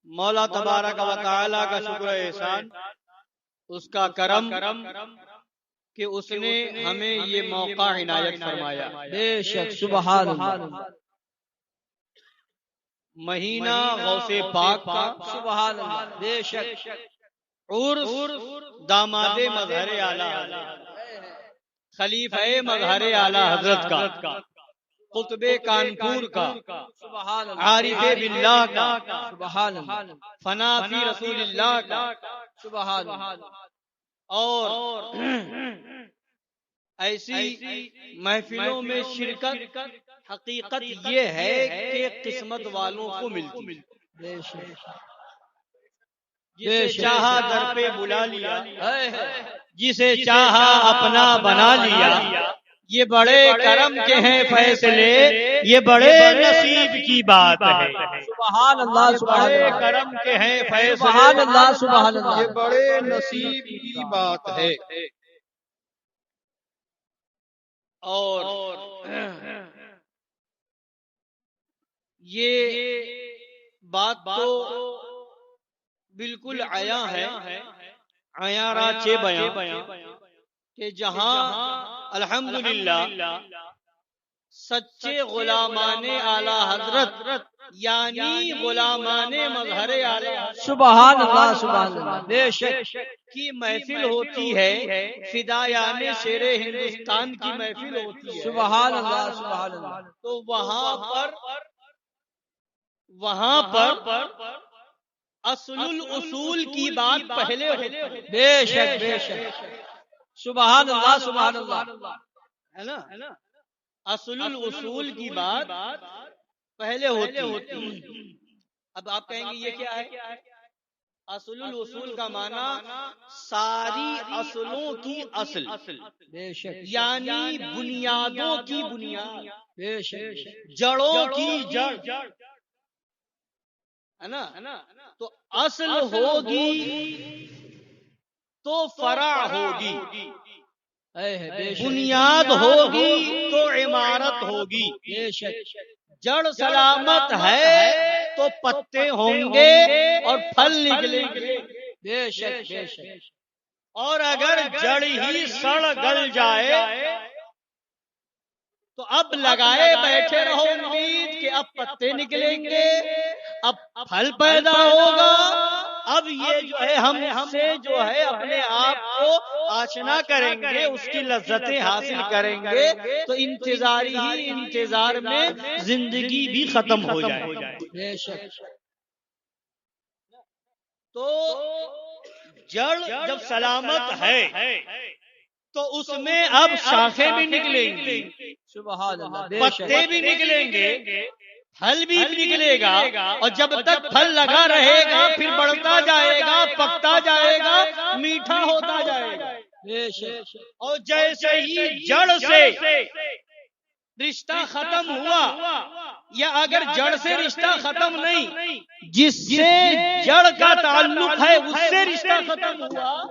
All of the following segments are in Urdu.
مولا تبارک و تعالی کا شکر احسان، اس کا کرم کہ اس نے ہمیں یہ موقع عنایت فرمایا۔ بے شک سبحان اللہ، مہینہ غوث پاک کا، سبحان اللہ، بے شک عرس داماد مظہر اعلی حضرت، خلیفہ مظہر اعلی حضرت کا، قطب کانپور کا، سبحان اللہ، عارف باللہ کا، سبحان اللہ، فنا فی رسول اللہ کا، سبحان اللہ، اور ایسی محفلوں میں شرکت حقیقت یہ ہے کہ قسمت والوں کو ملتی ہے۔ بے شک جسے چاہا در پہ بلا لیا، جسے چاہا اپنا بنا لیا، یہ بڑے کرم کے ہیں فیصلے، یہ بڑے نصیب کی بات ہے۔ سبحان اللہ، سبحان بڑے اللہ، کرم کے ہیں فیصلے، سبحان اللہ، سبحان اللہ، یہ بڑے نصیب کی بات ہے۔ اور یہ بات تو بالکل عیاں ہے، عیاں راچے بیاں کہ جہاں الحمدللہ سچے غلامان اعلی حضرت یعنی غلامان مظہر اعلی حضرت سبحان اللہ، سبحان اللہ، بے شک کی محفل ہوتی ہے، فدایان شیر ہندوستان کی محفل ہوتی ہے، سبحان اللہ، سبحان اللہ، تو وہاں پر اصل الاصول کی بات پہلے ہوتی ہے۔ بے شک بے شک سبحان اللہ، سبحان اللہ، ہے نا، اصل الاصول کی بات پہلے ہوتی ہے۔ اب آپ کہیں گے یہ کیا ہے؟ اصل الاصول کا معنی ساری اصلوں کی اصل، بے شک یعنی بنیادوں کی بنیاد، بے شک جڑوں کی جڑ، ہے نا۔ تو اصل ہوگی تو فرع ہوگی، بنیاد ہوگی تو عمارت ہوگی، بے شک جڑ سلامت ہے تو پتے ہوں گے اور پھل نکلیں گے، بے شک بے شک، اور اگر جڑ ہی سڑ گل جائے تو اب لگائے بیٹھے رہو امید کہ اب پتے نکلیں گے، اب پھل پیدا ہوگا، اب یہ جو ہے ہم سے جو ہے اپنے آپ کو آشنا کریں گے، اس کی لذتیں حاصل کریں گے، تو انتظاری ہی انتظار میں زندگی بھی ختم ہو جائے۔ بے شک تو جڑ جب سلامت ہے تو اس میں اب شاخیں بھی نکلیں گی، سبحان اللہ، بے شک پتے بھی نکلیں گے، پھل بھی نکلے گا، اور جب تک پھل لگا رہے گا پھر بڑھتا جائے گا، پکتا جائے گا، میٹھا ہوتا جائے گا۔ بے شک اور جیسے ہی جڑ سے رشتہ ختم ہوا، یا اگر جڑ سے رشتہ ختم نہیں، جس سے جڑ کا تعلق ہے اس سے رشتہ ختم ہوا،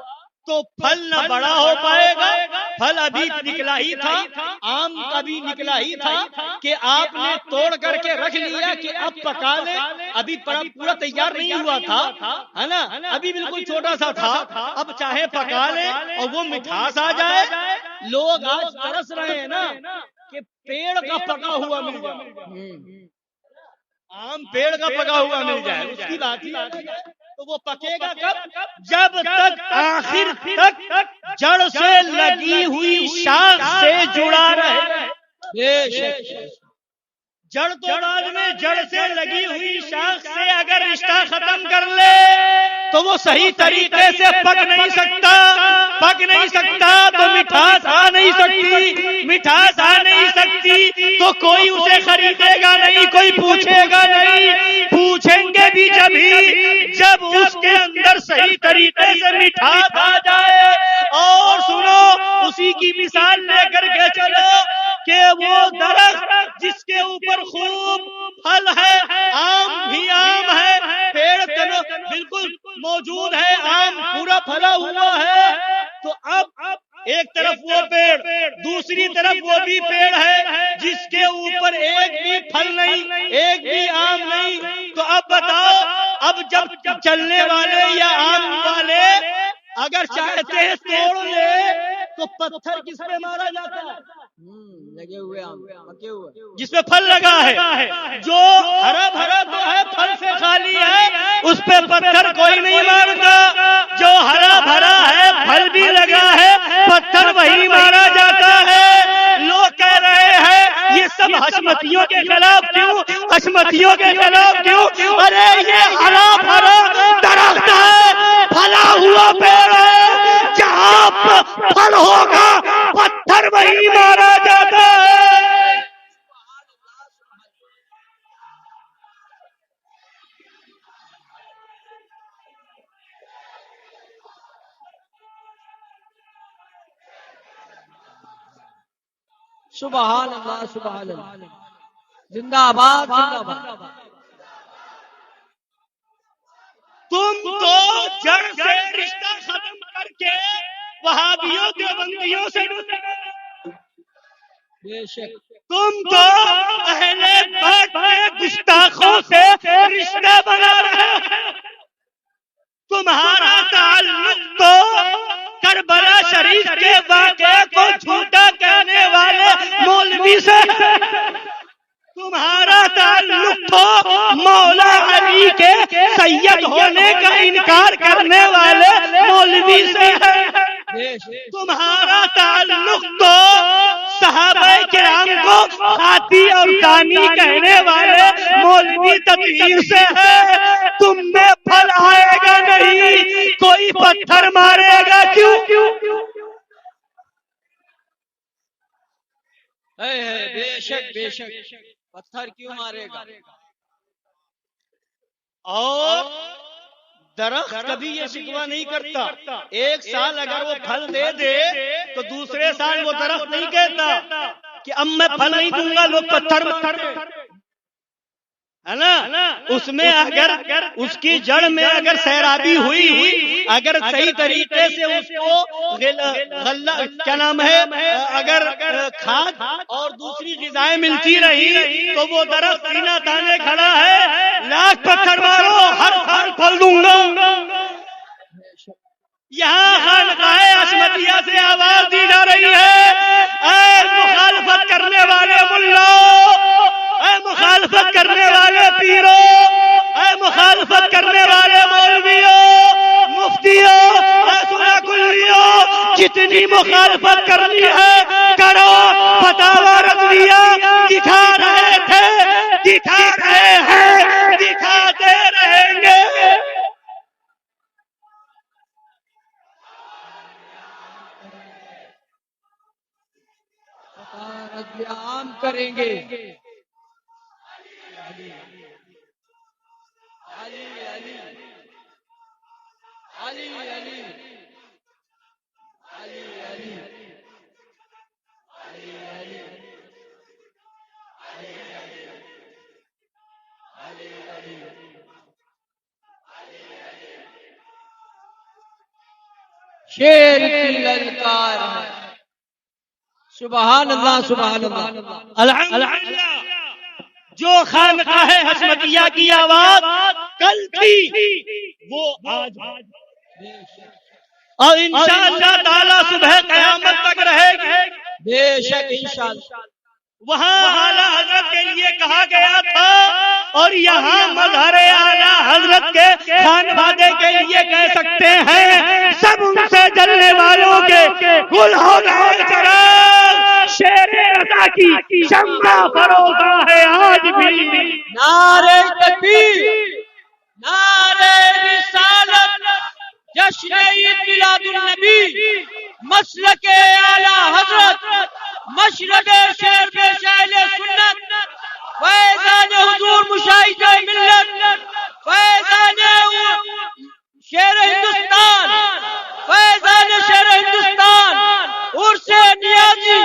تو پھل نہ بڑا ہو پائے گا۔ پھل ابھی نکلا ہی تھا، آم ابھی نکلا ہی تھا کہ آپ نے توڑ کر کے رکھ لیا کہ اب پکا لے، ابھی پورا تیار نہیں ہوا تھا، ہے نا، ابھی بالکل چھوٹا سا تھا، اب چاہے پکا لے اور وہ مٹھاس آ جائے۔ لوگ آج ترس رہے ہیں نا کہ پیڑ کا پکا ہوا مل جائے، آم پیڑ کا پکا ہوا مل جائے، اس کی بات ہی الگ ہے۔ تو وہ پکے گا کب؟ جب تک آخر تک جڑ سے لگی ہوئی شاخ سے جڑا رہے۔ بے شک جڑ تو بعد میں جڑ سے لگی ہوئی شاخ سے اگر رشتہ ختم کر لے تو وہ صحیح طریقے سے پک نہیں سکتا، پک نہیں سکتا تو مٹھاس آ نہیں سکتی، مٹھاس آ نہیں سکتی تو کوئی اسے خریدے گا نہیں، کوئی پوچھے گا نہیں، پوچھیں گے بھی جب اس کے اندر صحیح طریقے سے مٹھاس آ جائے۔ اور سنو، اسی کی مثال لے کر کے چلو کہ وہ درخت جس کے اوپر خوب پھل ہے، آم بھی آم ہے، پیڑ بالکل موجود ہے، آم پورا پھلا ہوا ہے، تو اب ایک طرف وہ پیڑ، دوسری طرف وہ بھی پیڑ ہے جس کے اوپر ایک بھی پھل نہیں، ایک بھی آم نہیں، تو اب بتاؤ اب جب چلنے والے یا عام والے اگر چاہتے ہیں توڑ لے تو پتھر کس پہ مارا جاتا ہے؟ لگے ہوئے آم پکے ہوئے جس پہ پھل لگا ہے، جو ہرا بھرا تو ہے پھل سے خالی ہے، اس پہ پتھر کوئی نہیں مارتا. جو ہرا بھرا ہے پھل بھی لگا ہے پتھر وہی مارا جاتا ہے. لوگ کہہ رہے ہیں یہ سب حشمتیوں کے خلاف کیوں، حشمتیوں کے خلاف کیوں؟ ارے یہ ہرا بھرا درخت ہے، پھلا ہوا پیڑ ہے، جہاں پھل ہوگا پتھر وہی مارا جاتا ہے. سبحان اللہ سبحان اللہ. زندہ آباد زندہ آباد. تم تو جڑ سے رشتہ ختم کر کے وہابیوں دیوبندیوں سے بے شک تم تو اہل بیت کے گستاخوں سے رشتہ بنا رہے ہو. تمہارا تعلق تو کربلا شریف کے واقعے کو جھوٹا کہنے والے مولوی سے، تمہارا تعلق تو مولا علی کے سید ہونے کا انکار کرنے والے مولوی سے ہے. تمہارا تعلق تو صحابہ کرام کو خاطی اور دانی کہنے والے مولوی تطہیر سے ہے. تم میں پھل آئے گا نہیں، کوئی پتھر مارے گا کیوں؟ بے شک بے شک. پتھر کیوں مارے گا؟ اور درخت کبھی یہ شکوہ نہیں کرتا. ایک سال اگر وہ پھل دے دے تو دوسرے سال وہ درخت نہیں کہتا کہ اب میں پھل نہیں دوں گا، لوگ پتھر مارتے ہے نا. اس میں اگر اس کی جڑ میں اگر سیرابی ہوئی، اگر صحیح طریقے سے اس کو کیا نام ہے، اگر کھاد اور دوسری غذائیں ملتی رہی تو وہ درخت سینہ تانے کھڑا ہے. لاکھ پتھر مارو ہر پھل دوں گا. یہاں خانقاہ عصمتیہ سے آواز دی جا رہی ہے، اے مخالفت کرنے والے ملاؤ، اے مخالفت کرنے والے پیرو، اے مخالفت کرنے والے مولویوں، مفتیوں، ایسا کلیوں، جتنی مخالفت کرنی ہے کرو. فتاوی رضویہ دکھا رہے تھے، دکھا رہے ہیں، دکھاتے رہیں گے. عام کریں گے. علی علی علی علی علی علی شیر کی للکار ہے. سبحان اللہ سبحان اللہ. الحمدللہ جو خانقاہ حشمتیہ کی آواز کل تھی وہ آج اور انشاءاللہ تعالی صبح قیامت تک رہے گی. بے شک انشاءاللہ. وہاں اعلیٰ حضرت کے لیے کہا گیا تھا اور یہاں مظہر اعلیٰ حضرت کے خانوادے کے لیے کہہ سکتے ہیں، سب ان سے جلنے والوں کے گل ہو گئے چراغ. شیر رضا کی شمع فروزہ ہے آج بھی. نعرہ تکبیر، نعرہ رسالت، جشن عید میلاد النبی، مسلک اعلیٰ حضرت، مشرق شیر بے شاہل سنت، فیضان حضور مشاہد ملت، فیضان شیر ہندوستان، فیضان شیر ہندوستان، عرس نیازی،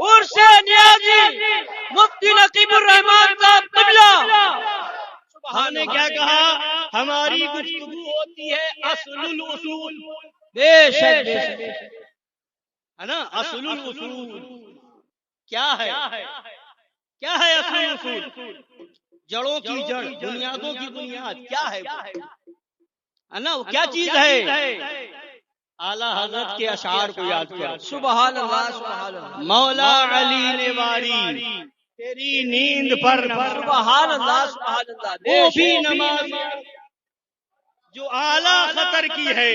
عرس نیازی، مفتی نقیب الرحمان صاحب قبلہ. ہم نے کیا کہا؟ ہماری گفتگو ہوتی ہے اصل الاصول. بے شک بے شک ہے نا. اصل الاصول کیا ہے؟ کیا ہے اصل الاصول؟ جڑوں کی جڑ، بنیادوں کی بنیاد کیا ہے نا؟ وہ کیا چیز ہے؟ اعلیٰ حضرت کے اشعار کو یاد کرو. سبحان اللہ سبحان اللہ. مولا علی نے واری تیری نیند پر سبحان اللہ سبحان اللہ. وہ بھی نماز جو اعلیٰ خطر کی ہے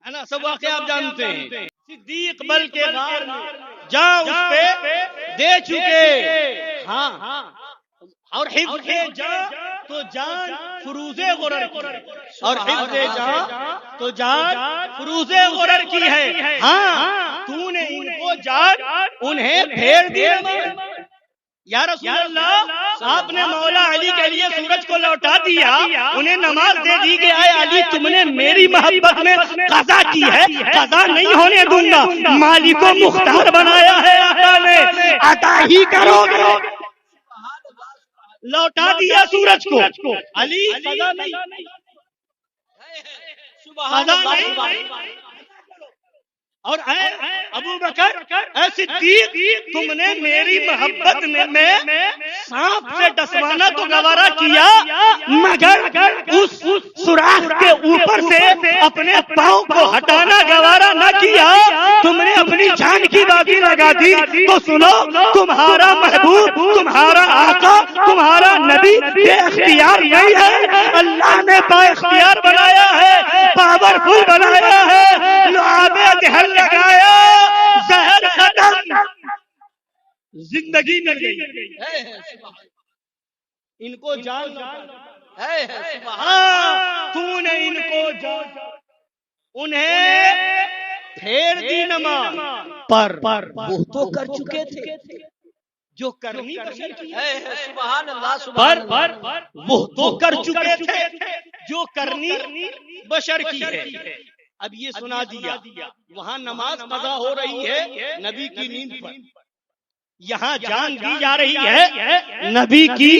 نا. سب واقعہ آپ جانتے ہیں. صدیق بل کے غار میں جان اس پہ دے چکے. ہاں، اور حفظ جان تو جان فروز غرر کی، اور حفظ جان تو جان فروز غرر کی ہے. ہاں، تو نے ان کو جان انہیں پھیر دیا. یا رسول اللہ، آپ نے مولا علی کے لیے سورج کو لوٹا دیا، انہیں نماز دے دی کہ اے علی تم نے میری محبت میں قضا کی ہے، قضا نہیں ہونے دوں گا. مالک کو مختار بنایا ہے آقا نے، عطا ہی کرو گے. لوٹا دیا سورج کو. علی قضا نہیں، قضا نہیں. اور اے ابو بکر، اے صدیق، تم نے میری محبت میں سانپ سے ڈسوانا تو گوارا کیا، مگر اس سوراخ کے اوپر سے اپنے پاؤں کو ہٹانا گوارا نہ کیا. تم نے اپنی جان کی بازی لگا دی. تو سنو، تمہارا محبوب، تمہارا آقا، تمہارا نبی بے اختیار نہیں ہے، اللہ نے با اختیار بنایا ہے، پاورفل بنایا ہے. لعاب دہل لگایا، زہر ختم، زندگی مل گئی. ان کو جان تو نے ان کو جان، انہیں پھیر دی نماز پر. وہ تو کر چکے تھے جو کرنی بشر کی ہے. سبحان اللہ سبحان اللہ. وہ تو کر چکے تھے جو کرنی بشر کی ہے. اب یہ سنا دیا، وہاں نماز قضا ہو رہی ہے نبی کی نیند پر، یہاں جان دی جا رہی ہے نبی کی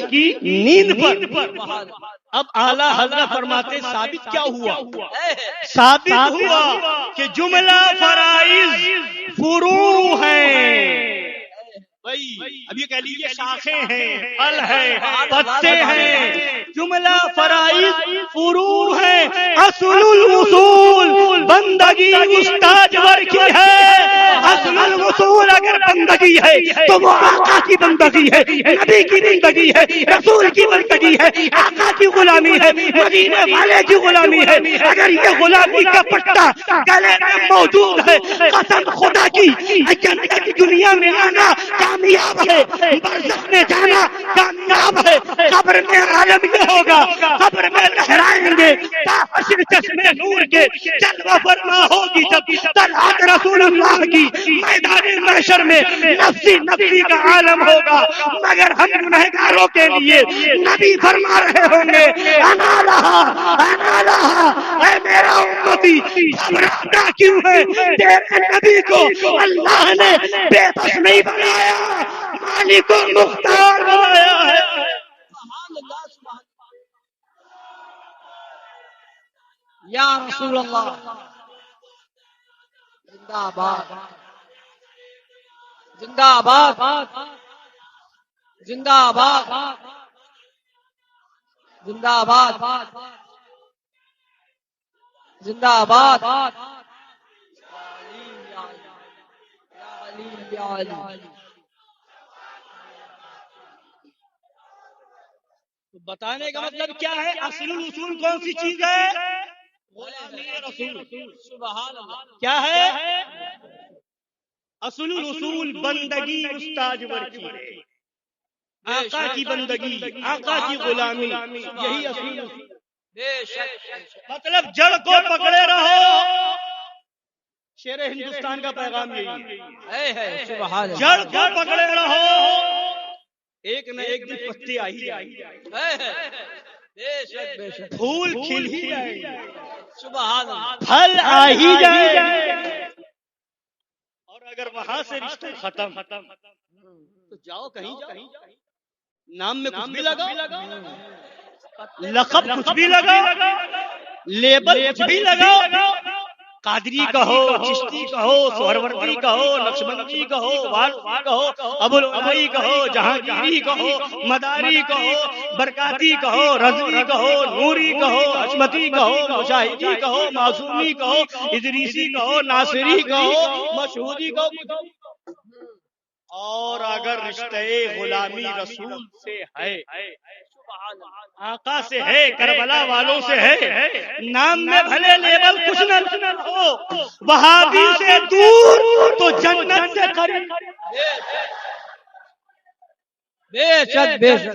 نیند پر. اب اعلیٰ حضرت فرماتے ثابت کیا ہوا؟ ثابت ہوا کہ جملہ فرائض فروع ہیں. اب یہ کہہ لیجیے شاخیں ہیں، پھل ہیں، پتے ہیں. جملہ فرائض فروع ہیں. اصل الوصول بندگی استاجور کی ہے. اصل الوصول اگر بندگی ہے تو وہ آقا کی بندگی ہے، نبی کی بندگی ہے، رسول کی بندگی ہے، آقا کی غلامی ہے، مدینے والے کی غلامی ہے. اگر یہ غلامی کا پٹا گلے میں موجود ہے، قسم خدا کی جنت کی دنیا میں آنا کامیاب ہے، برزخ میں جانا کامیاب ہے. قبر میں عالم یہ ہوگا، قبر میں لہرائیں گے تاحشر چشمے نور کے. جلوہ فرما ہوگی جب طلعت رسول اللہ کی. میدان محشر میں نفسی نفسی کا عالم ہوگا، مگر ہم گنہگاروں کے لیے نبی فرما رہے ہوں گے انا لہا انا لہا. اے میرا امتی، گھبراتا کیوں ہے؟ تیرے نبی کو اللہ نے بے بس نہیں بنایا، مالک و مختار بنایا ہے. یا رسول اللہ زندہ آباد، زندہ آباد، زندہ آباد، زندہ آباد، زندہ آباد. بتانے کا مطلب کیا ہے؟ اصل الاصول کون سی چیز ہے؟ غلامی رسول. سبحان اللہ. کیا ہے اصل الاصول؟ بندگی استاجور کی ہے، آقا کی بندگی، آقا کی غلامی، یہی اصل الاصول. بے شک مطلب جڑ کو پکڑے رہو. شیر ہندوستان کا پیغام یہی ہے، سبحان اللہ. جڑ کو پکڑے رہو، ایک نہ ایک دن پتے آ ہی جائیں گے، بے شک بے شک. پھول کھل ہی جائیں گے، سبحان اللہ. پھل آ ہی جائیں گے. اور اگر وہاں سے رشتہ ختم تو جاؤ کہیں جاؤ، نام میں کچھ بھی لگا، لقب کچھ بھی لگا، لیبل کچھ بھی لگا، قادری کہو، چشتی کہو، سہروردی کہو، نقشبندی کہو، وارثی کہو، ابوالعلائی کہو، جہانگیری کہو، مداری کہو، برکاتی کہو، رضوی کہو، نوری کہو، حشمتی کہو، مشاہدی کہو، معصومی کہو، ادریسی کہو، ناصری کہو، مشہودی کہو، اور اگر رشتہ غلامی رسول سے ہے، آقا سے ہے، کربلا والوں سے ہے، نام میں بھلے لیبل کچھ نہ ہو، وہابی سے دور تو جنت سے قریب، بے شک بے شک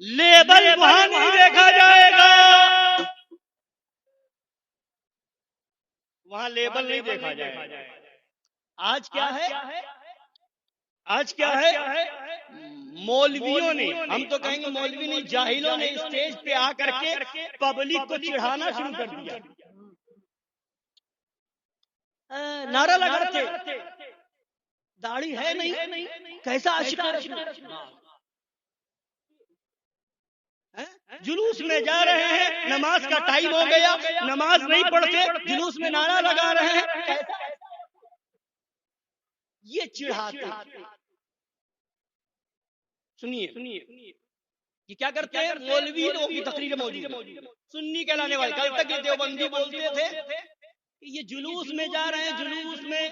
لیبل وہاں نہیں دیکھا جائے گا، وہاں لیبل نہیں دیکھا جائے گا۔ آج کیا ہے؟ آج کیا ہے؟ مولویوں نے، ہم تو کہیں گے مولوی نہیں، جاہلوں نے اسٹیج پہ آ کر کے پبلک کو چڑھانا شروع کر دیا، نعرہ لگاتے داڑھی ہے نہیں، کیسا عاشق رسول، جلوس میں جا رہے ہیں، نماز کا ٹائم ہو گیا، نماز نہیں پڑھتے، جلوس میں نعرہ لگا رہے ہیں، یہ چڑھاتے۔ سنیے، یہ کیا کرتے ہیں؟ مولوی لوگوں کی تقریر موجود ہے، سنی کہلانے والے، کل تک یہ دیوبندی بولتے تھے کہ یہ جلوس میں جا رہے ہیں، جلوس میں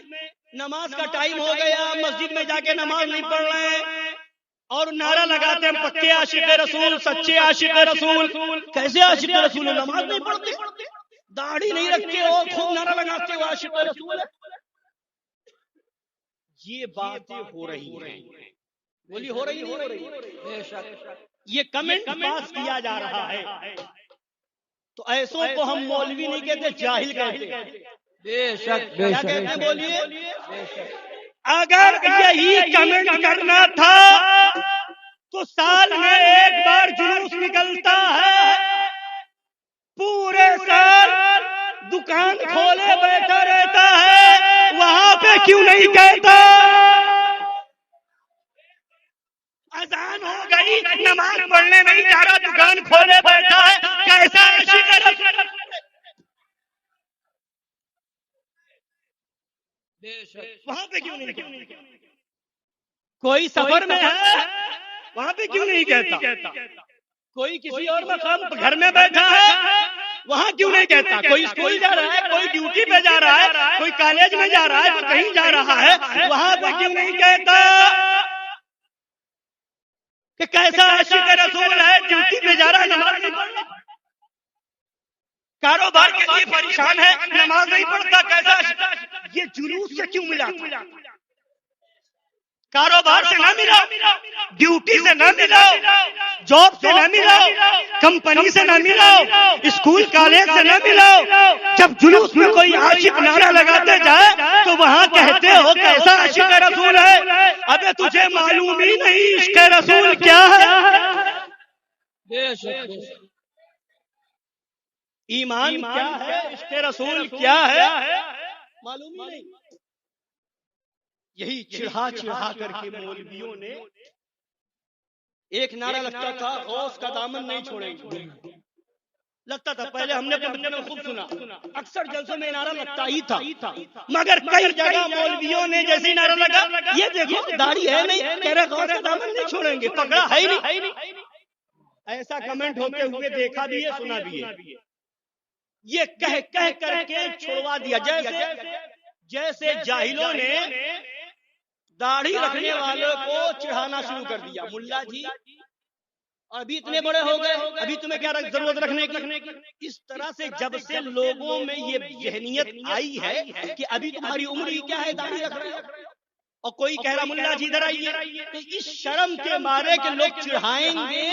نماز کا ٹائم ہو گیا، مسجد میں جا کے نماز نہیں پڑھ رہے ہیں، اور نعرہ لگاتے ہیں پکے عاشق رسول، سچے عاشق رسول۔ کیسے عاشق رسول؟ نماز نہیں پڑھتے، داڑھی نہیں رکھتے اور خوب نعرہ لگاتے ہو عاشق رسول۔ یہ باتیں ہو رہی ہیں، بولی ہو رہی نہیں ہو رہی؟ یہ کمنٹ پاس کیا جا رہا ہے، تو ایسوں کو ہم مولوی نہیں کہتے، جاہل کہتے ہیں۔ بے شک کیا کہتے ہیں بولیے؟ اگر یہی کمنٹ کرنا تھا تو سال میں ایک بار جلوس نکلتا ہے، پورے سال دکان کھولے بیٹھا رہتا ہے، وہاں پہ کیوں نہیں کہتا؟ اذان ہو گئی، نماز پڑھنے نہیں جا رہا، دکان کھولے بیٹھا ہے، کیسا عاشق رسول؟ وہاں پہ کیوں نہیں کہتا؟ کوئی سفر میں ہے، وہاں پہ کیوں نہیں کہتا؟ کوئی کسی اور مقام گھر میں بیٹھا ہے، وہاں کیوں نہیں کہتا؟ کوئی اسکول جا رہا ہے، کوئی ڈیوٹی پہ جا رہا ہے، کوئی کالج میں جا رہا ہے، کوئی کہیں جا رہا ہے، وہاں پہ کیوں نہیں کہتا کہ کیسا عاشق رسول ہے، ڈیوٹی پہ جا رہا ہے، نماز نہیں پڑھ رہا، کاروبار کے لیے پریشان ہے، نماز نہیں پڑھتا، کیسا عاشق؟ یہ جلوس سے کیوں ملا؟ کاروبار سے نہ ملا، ڈیوٹی سے نہ ملا، جاب سے نہ ملا، کمپنی سے نہ ملا، اسکول کالج سے نہ ملا، جب جلوس میں کوئی عاشق نعرہ لگاتے جائے تو وہاں کہتے ہو کیسا عاشق رسول ہے؟ ابے تجھے معلوم ہی نہیں عشق رسول کیا ہے، ایمان کیا ہے، عشق رسول کیا ہے، معلوم ہی نہیں۔ یہی چڑھا چڑھا کر کے مولویوں نے ایک نعرہ لگتا تھا، غوث کا دامن نہیں چھوڑیں گے، لگتا تھا، پہلے ہم نے اپنے بچوں میں خوب سنا، اکثر جلسوں میں نعرہ لگتا ہی تھا، مگر کئی جگہ مولویوں نے جیسے نعرہ لگا، یہ دیکھو داڑھی ہے نہیں، کہہ رہے غوث کا دامن نہیں چھوڑیں گے، پکڑا ہے ہی نہیں، ایسا کمنٹ ہوتے ہوئے دیکھا بھی ہے، سنا بھی ہے، یہ کہہ کہہ کر کے چھوڑوا دیا، جیسے جاہلوں نے داڑھی رکھنے والوں کو چڑھانا شروع کر دیا، ملا جی ابھی اتنے بڑے ہو گئے، ابھی تمہیں کیا ضرورت رکھنے کی؟ اس طرح سے جب سے لوگوں میں یہ ذہنیت آئی ہے کہ ابھی تمہاری عمر ہی کیا ہے، داڑھی رکھ رہے ہو، اور کوئی کہہ رہا ملا جی ادھر آئیے، تو اس شرم کے مارے کہ لوگ چڑھائیں گے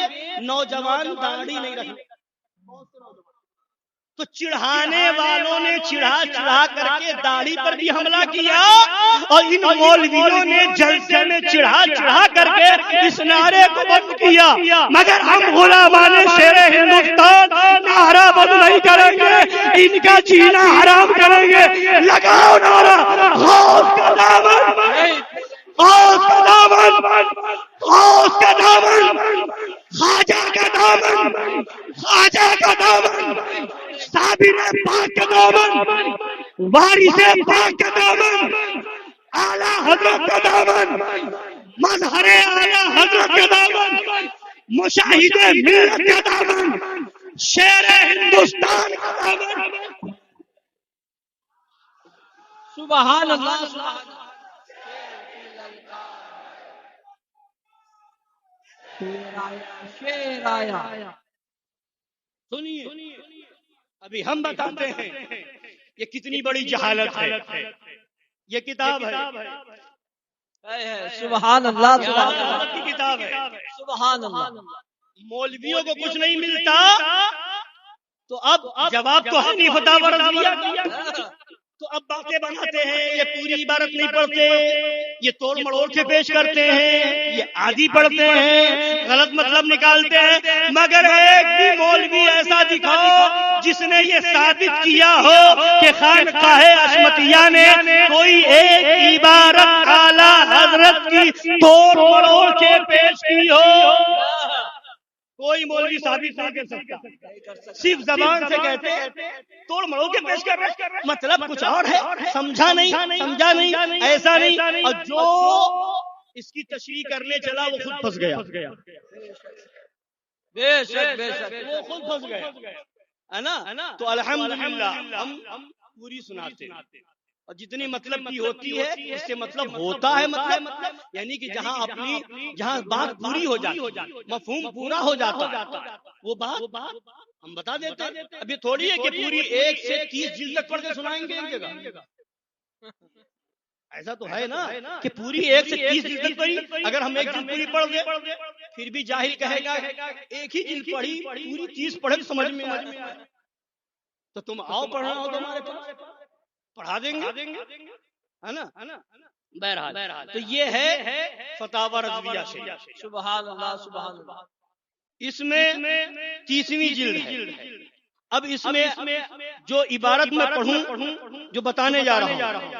نوجوان داڑھی نہیں رکھیں، تو چڑھانے والوں نے چڑھا چڑھا کر کے داڑھی پر بھی حملہ کیا، اور ان مولویوں نے جلسے میں چڑھا چڑھا کر کے اس نعرے کو بند کیا، مگر ہم غلامان شیر ہندوستان نعرہ بند نہیں کریں گے، ان کا جینا حرام کریں گے، لگاؤ نعرہ غوث کا دامن، غوث کا دامن، غوث کا دامن، خواجہ کا دامن، خواجہ کا دامن، صابر پاک کا دامن، وارث پاک کا دامن، اعلیٰ حضرت کا دامن، مظہر اعلیٰ حضرت کا دامن، مشاہد ملت کا دامن، شیر ہندوستان کا دامن۔ سبحان اللہ سبحان اللہ۔ شیر آیا۔ سنیے، ابھی ہم بتاتے ہیں یہ کتنی بڑی جہالت ہے۔ یہ کتاب ہے، سبحان اللہ سبحان اللہ جہالت کی کتاب ہے۔ سبحان اللہ۔ مولویوں کو کچھ نہیں ملتا تو اب جواب تو ہے نہیں فتاوی رضویہ کا، تو اب باتیں بناتے ہیں، یہ پوری عبارت نہیں پڑھتے، یہ توڑ مڑوڑ کے پیش کرتے ہیں، یہ آدھی پڑھتے ہیں، غلط مطلب نکالتے ہیں، مگر ایک بھی مولوی ایسا دکھاؤ جس نے یہ ثابت کیا ہو کہ خانقاہ عصمتیہ نے کوئی ایک عبارت اعلیٰ حضرت کی توڑ مڑوڑ کے پیش کی ہو۔ کوئی مولوی ثابت نہیں کر سکتا، صرف زبان سے کہتے ہیں، توڑ مڑوڑ کے پیش کر رہے، مطلب کچھ اور ہے، سمجھا نہیں، ایسا نہیں، اور جو اس کی تشریح کرنے چلا وہ خود پھنس گیا، بے شک بے شک وہ خود پھنس گیا ہے نا۔ تو الحمدللہ ہم پوری سناتے ہیں، اور جتنی مطلب کی ہوتی ہے اس سے مطلب ہوتا ہے، مطلب یعنی کہ جہاں بات پوری ہو جاتی، مفہوم پورا ہو جاتا، وہ بات ہم بتا دیتے ہیں۔ اب یہ تھوڑی ہے کہ پوری 1 سے 30 جلد تک پڑھ کے سنائیں گے ایک جگہ، ایسا تو ہے نا کہ پوری 1 سے 30 جلد تک پڑھی، اگر ہم ایک جلد پوری پڑھ دیں پھر بھی جاہل کہے گا ایک ہی جلد پڑھی، پوری 30 پڑھے تو سمجھ میں آئے، تو تم آؤ پڑھنا ہو تو ہمارے پاس پڑھا دیں گے، ہے نا۔ بہرحال تو یہ ہے فتاوی رضویہ سے۔ سبحان اللہ سبحان اللہ۔ اس میں 30ویں جلد ہے۔ اب اس میں جو عبارت میں پڑھوں، جو بتانے جا رہا ہوں،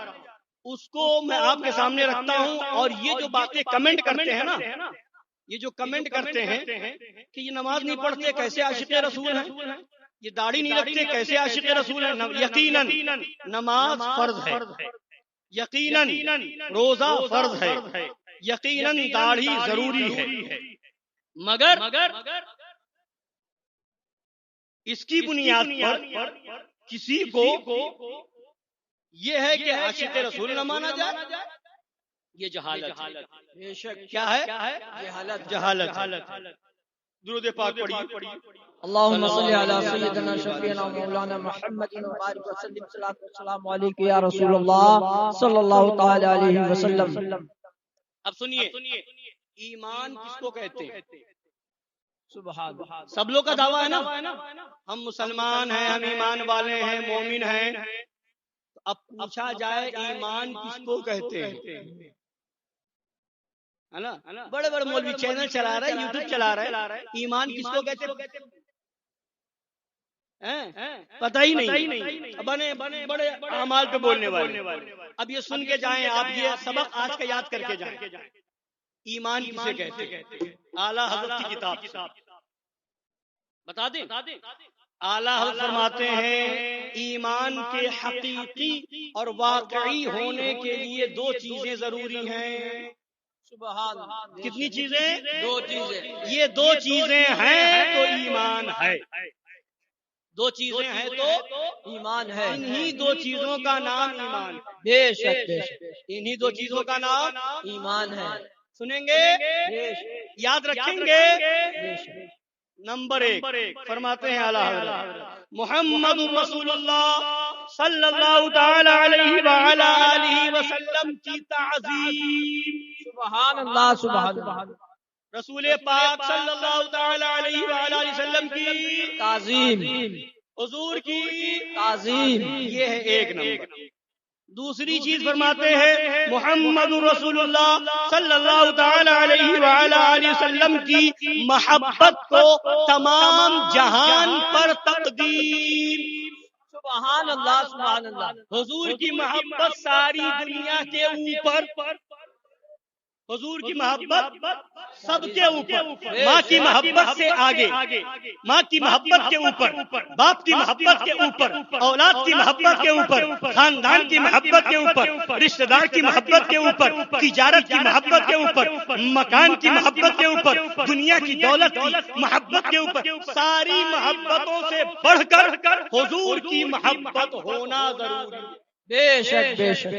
اس کو میں آپ کے سامنے رکھتا ہوں، اور یہ جو باتیں کمنٹ کرتے ہیں نا، یہ جو کمنٹ کرتے ہیں کہ یہ نماز نہیں پڑھتے کیسے عاشق رسول ہیں، یہ داڑھی نہیں رکھتے کیسے عاشق رسول ہیں، یقیناً نماز فرض ہے، یقیناً روزہ فرض ہے، یقیناً داڑھی ضروری ہے، مگر اس کی بنیاد پر کسی کو یہ ہے کہ عاشق رسول نہ مانا جائے، یہ جہالت بے شک کیا ہے؟ جہالت۔ درود پاک پڑھیے۔ اللهم صل على سيدنا شفيعنا مولانا محمد وبارك وسلم صلاة والسلام عليك يا رسول الله صلى الله تعالى عليه وسلم۔ اب سنیے، ایمان کس کو کہتے ہیں؟ سبحان اللہ۔ سب لوگ کا دعویٰ ہے نا، ہم مسلمان ہیں، ہم ایمان والے ہیں، مومن ہیں، اب پوچھا جائے ایمان کس کو کہتے ہیں، ہے نا؟ بڑے بڑے مولوی چینل چلا رہے ہیں، یوٹیوب چلا رہے ہیں، ایمان کس کو کہتے ہیں پتہ ہی نہیں، بنے بڑے اعمال پہ بولنے والے۔ اب یہ سن کے جائیں آپ، یہ سبق آج کا یاد کر کے جائیں، ایمان کسے کہتے ہیں؟ اعلیٰ حضرت کی کتاب بتا دیں۔ اعلیٰ حضرت فرماتے ہیں ایمان کے حقیقی اور واقعی ہونے کے لیے 2 چیزیں ضروری ہیں۔ سبحان اللہ۔ کتنی چیزیں؟ 2 چیزیں۔ یہ 2 چیزیں ہیں تو ایمان ہے، 2 چیزیں ہیں تو ایمان ہے، انہی 2 چیزوں کا نام ایمان ہے، بے شک بے شک انہی 2 چیزوں کا نام ایمان ہے، سنیں گے، یاد رکھیں گے۔ نمبر 1 فرماتے ہیں اعلیٰ حضرت محمد رسول اللہ صلی اللہ تعالی علیہ وعلی آلہ وسلم کی تعظیم۔ سبحان اللہ سبحان اللہ۔ رسول پاک صلی اللہ تعالی علیہ وعلی آلہ وسلم کی تعظیم، حضور کی تعظیم، یہ ہے 1 نمبر۔ دوسری چیز فرماتے ہیں محمد رسول اللہ صلی اللہ تعالی علیہ وعلی آلہ وسلم کی محبت کو تمام جہان پر تقدیم۔ سبحان اللہ سبحان اللہ۔ حضور کی محبت ساری دنیا کے اوپر، حضور کی محبت سب کے اوپر، ماں کی محبت سے آگے، ماں کی محبت کے اوپر، باپ کی محبت کے اوپر، اولاد کی محبت کے اوپر، خاندان کی محبت کے اوپر، رشتہ دار کی محبت کے اوپر، تجارت کی محبت کے اوپر، مکان کی محبت کے اوپر، دنیا کی دولت کی محبت کے اوپر، ساری محبتوں سے بڑھ کر حضور کی محبت ہونا ضروری ہے۔ بے شک بے شک،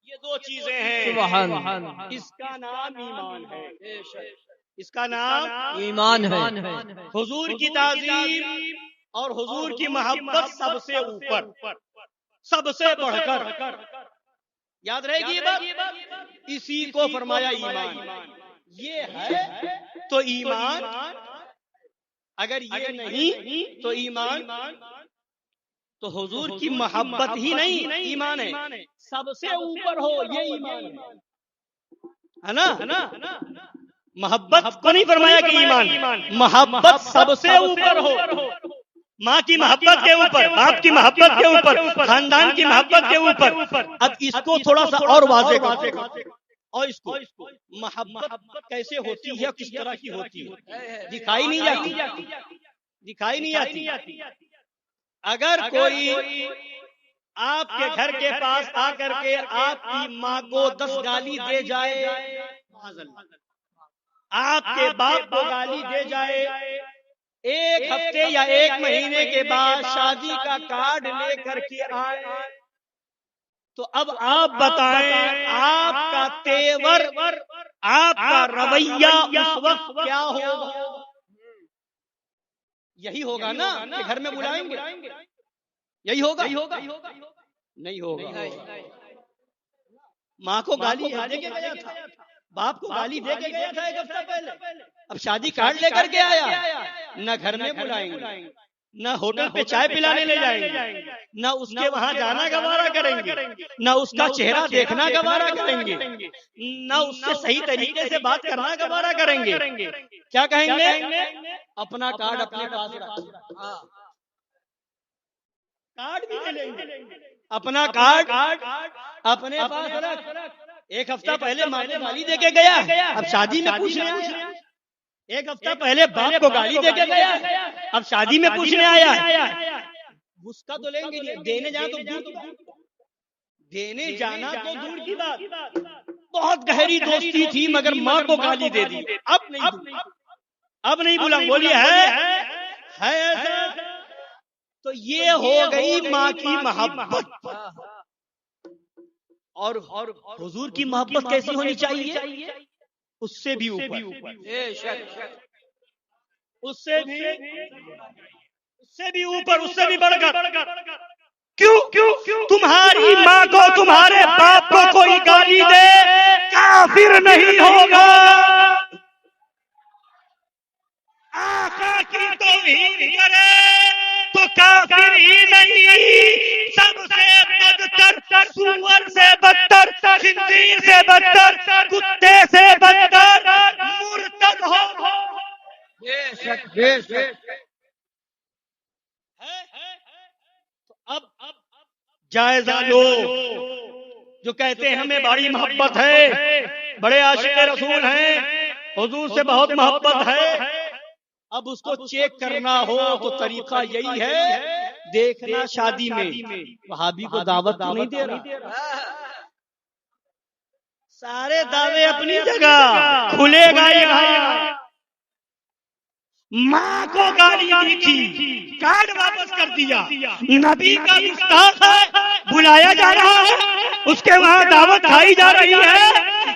یہ دو چیزیں ہیں، سبحان اللہ، اس کا نام ایمان ہے، اس کا نام ایمان ہے۔ حضور کی تعظیم اور حضور کی محبت سب سے اوپر، سب سے بڑھ کر، یاد رہے گی یہ بات، اسی کو فرمایا ایمان۔ یہ ہے تو ایمان، اگر یہ نہیں تو ایمان تو حضور کی محبت ہی نہیں ایمان ہے، سب سے اوپر ہو یہ ایمان ہے نا۔ محبت کو نہیں فرمایا کہ ایمان، محبت سب سے اوپر ہو، ماں کی محبت کے اوپر، باپ کی محبت کے اوپر، خاندان کی محبت کے اوپر۔ اب اس کو تھوڑا سا اور واضح کرو، اور اس کو محبت کیسے ہوتی ہے، کس طرح کی ہوتی ہے، دکھائی نہیں جاتی، دکھائی نہیں آتی۔ اگر کوئی آپ کے گھر کے پاس آ کر کے آپ کی ماں کو 10 گالی دے جائے، آپ کے باپ کو گالی دے جائے، ایک ہفتے یا ایک مہینے کے بعد شادی کا کارڈ لے کر کے آئے، تو اب آپ بتائیں آپ کا تیور، آپ کا رویہ اس وقت کیا ہوگا؟ یہی ہوگا نا کہ گھر میں بلائیں گے، یہی ہوگا؟ نہیں ہوگا۔ ماں کو گالی دے کے گیا تھا، باپ کو گالی دے کے گیا تھا ایک ہفتہ پہلے، اب شادی کارڈ لے کر کے آیا، نہ گھر میں بلائیں گے، نہ ہوٹل پہ چائے پلانے لے جائیں گے، نہ اس کے وہاں جانا گوارا کریں گے، نہ اس کا چہرہ دیکھنا گوارا کریں گے، نہ اس سے صحیح طریقے سے بات کرنا گوارا کریں گے۔ کیا کہیں گے؟ اپنا کارڈ اپنے پاس رکھ، کارڈ بھی لے لیں گے، اپنا کارڈ اپنے پاس رکھ۔ ایک ہفتہ پہلے ماں کو گالی دے کے گیا، اب شادی میں پوچھنے آیا۔ ایک ہفتہ پہلے باپ کو گالی دے کے گیا، اب شادی میں پوچھنے آیا۔ اس کا تو لیں گے نہیں، دینے جانا تو دور کی بات، دینے جانا تو دور کی بات۔ بہت گہری دوستی تھی مگر ماں کو گالی دے دی، اب نہیں بولا، بولیے ہے ایسا؟ تو یہ ہو گئی ماں کی محبت۔ اور حضور کی محبت کیسی ہونی چاہیے؟ اس سے بھی اوپر، اس سے بھی اوپر، اس سے بھی بڑھ کر۔ کیوں؟ تمہاری ماں کو، تمہارے باپ کو کوئی گالی دے کافر نہیں ہوگا، آقا کی توہین کرے تو کافر ہی نہیں، سب سے بدتر، سور سے بدتر، خنزیر سے بدتر، کتے سے بدتر مرتد ہو۔ بے شک بے شک۔ اب جائزہ لو، جو کہتے ہیں ہمیں بڑی محبت ہے، بڑے عاشق رسول ہیں، حضور سے بہت محبت ہے، اب اس کو چیک کرنا ہو تو طریقہ یہی ہے، دیکھنا شادی میں وہابی کو دعوت نہیں دے رہا، سارے دعوے اپنی جگہ، کھلے گا یہاں، ماں کو گالی دی تھی، کارڈ واپس کر دیا، نبی کا گستاخ ہے، بلایا جا رہا ہے، اس کے وہاں دعوت کھائی جا رہی ہے،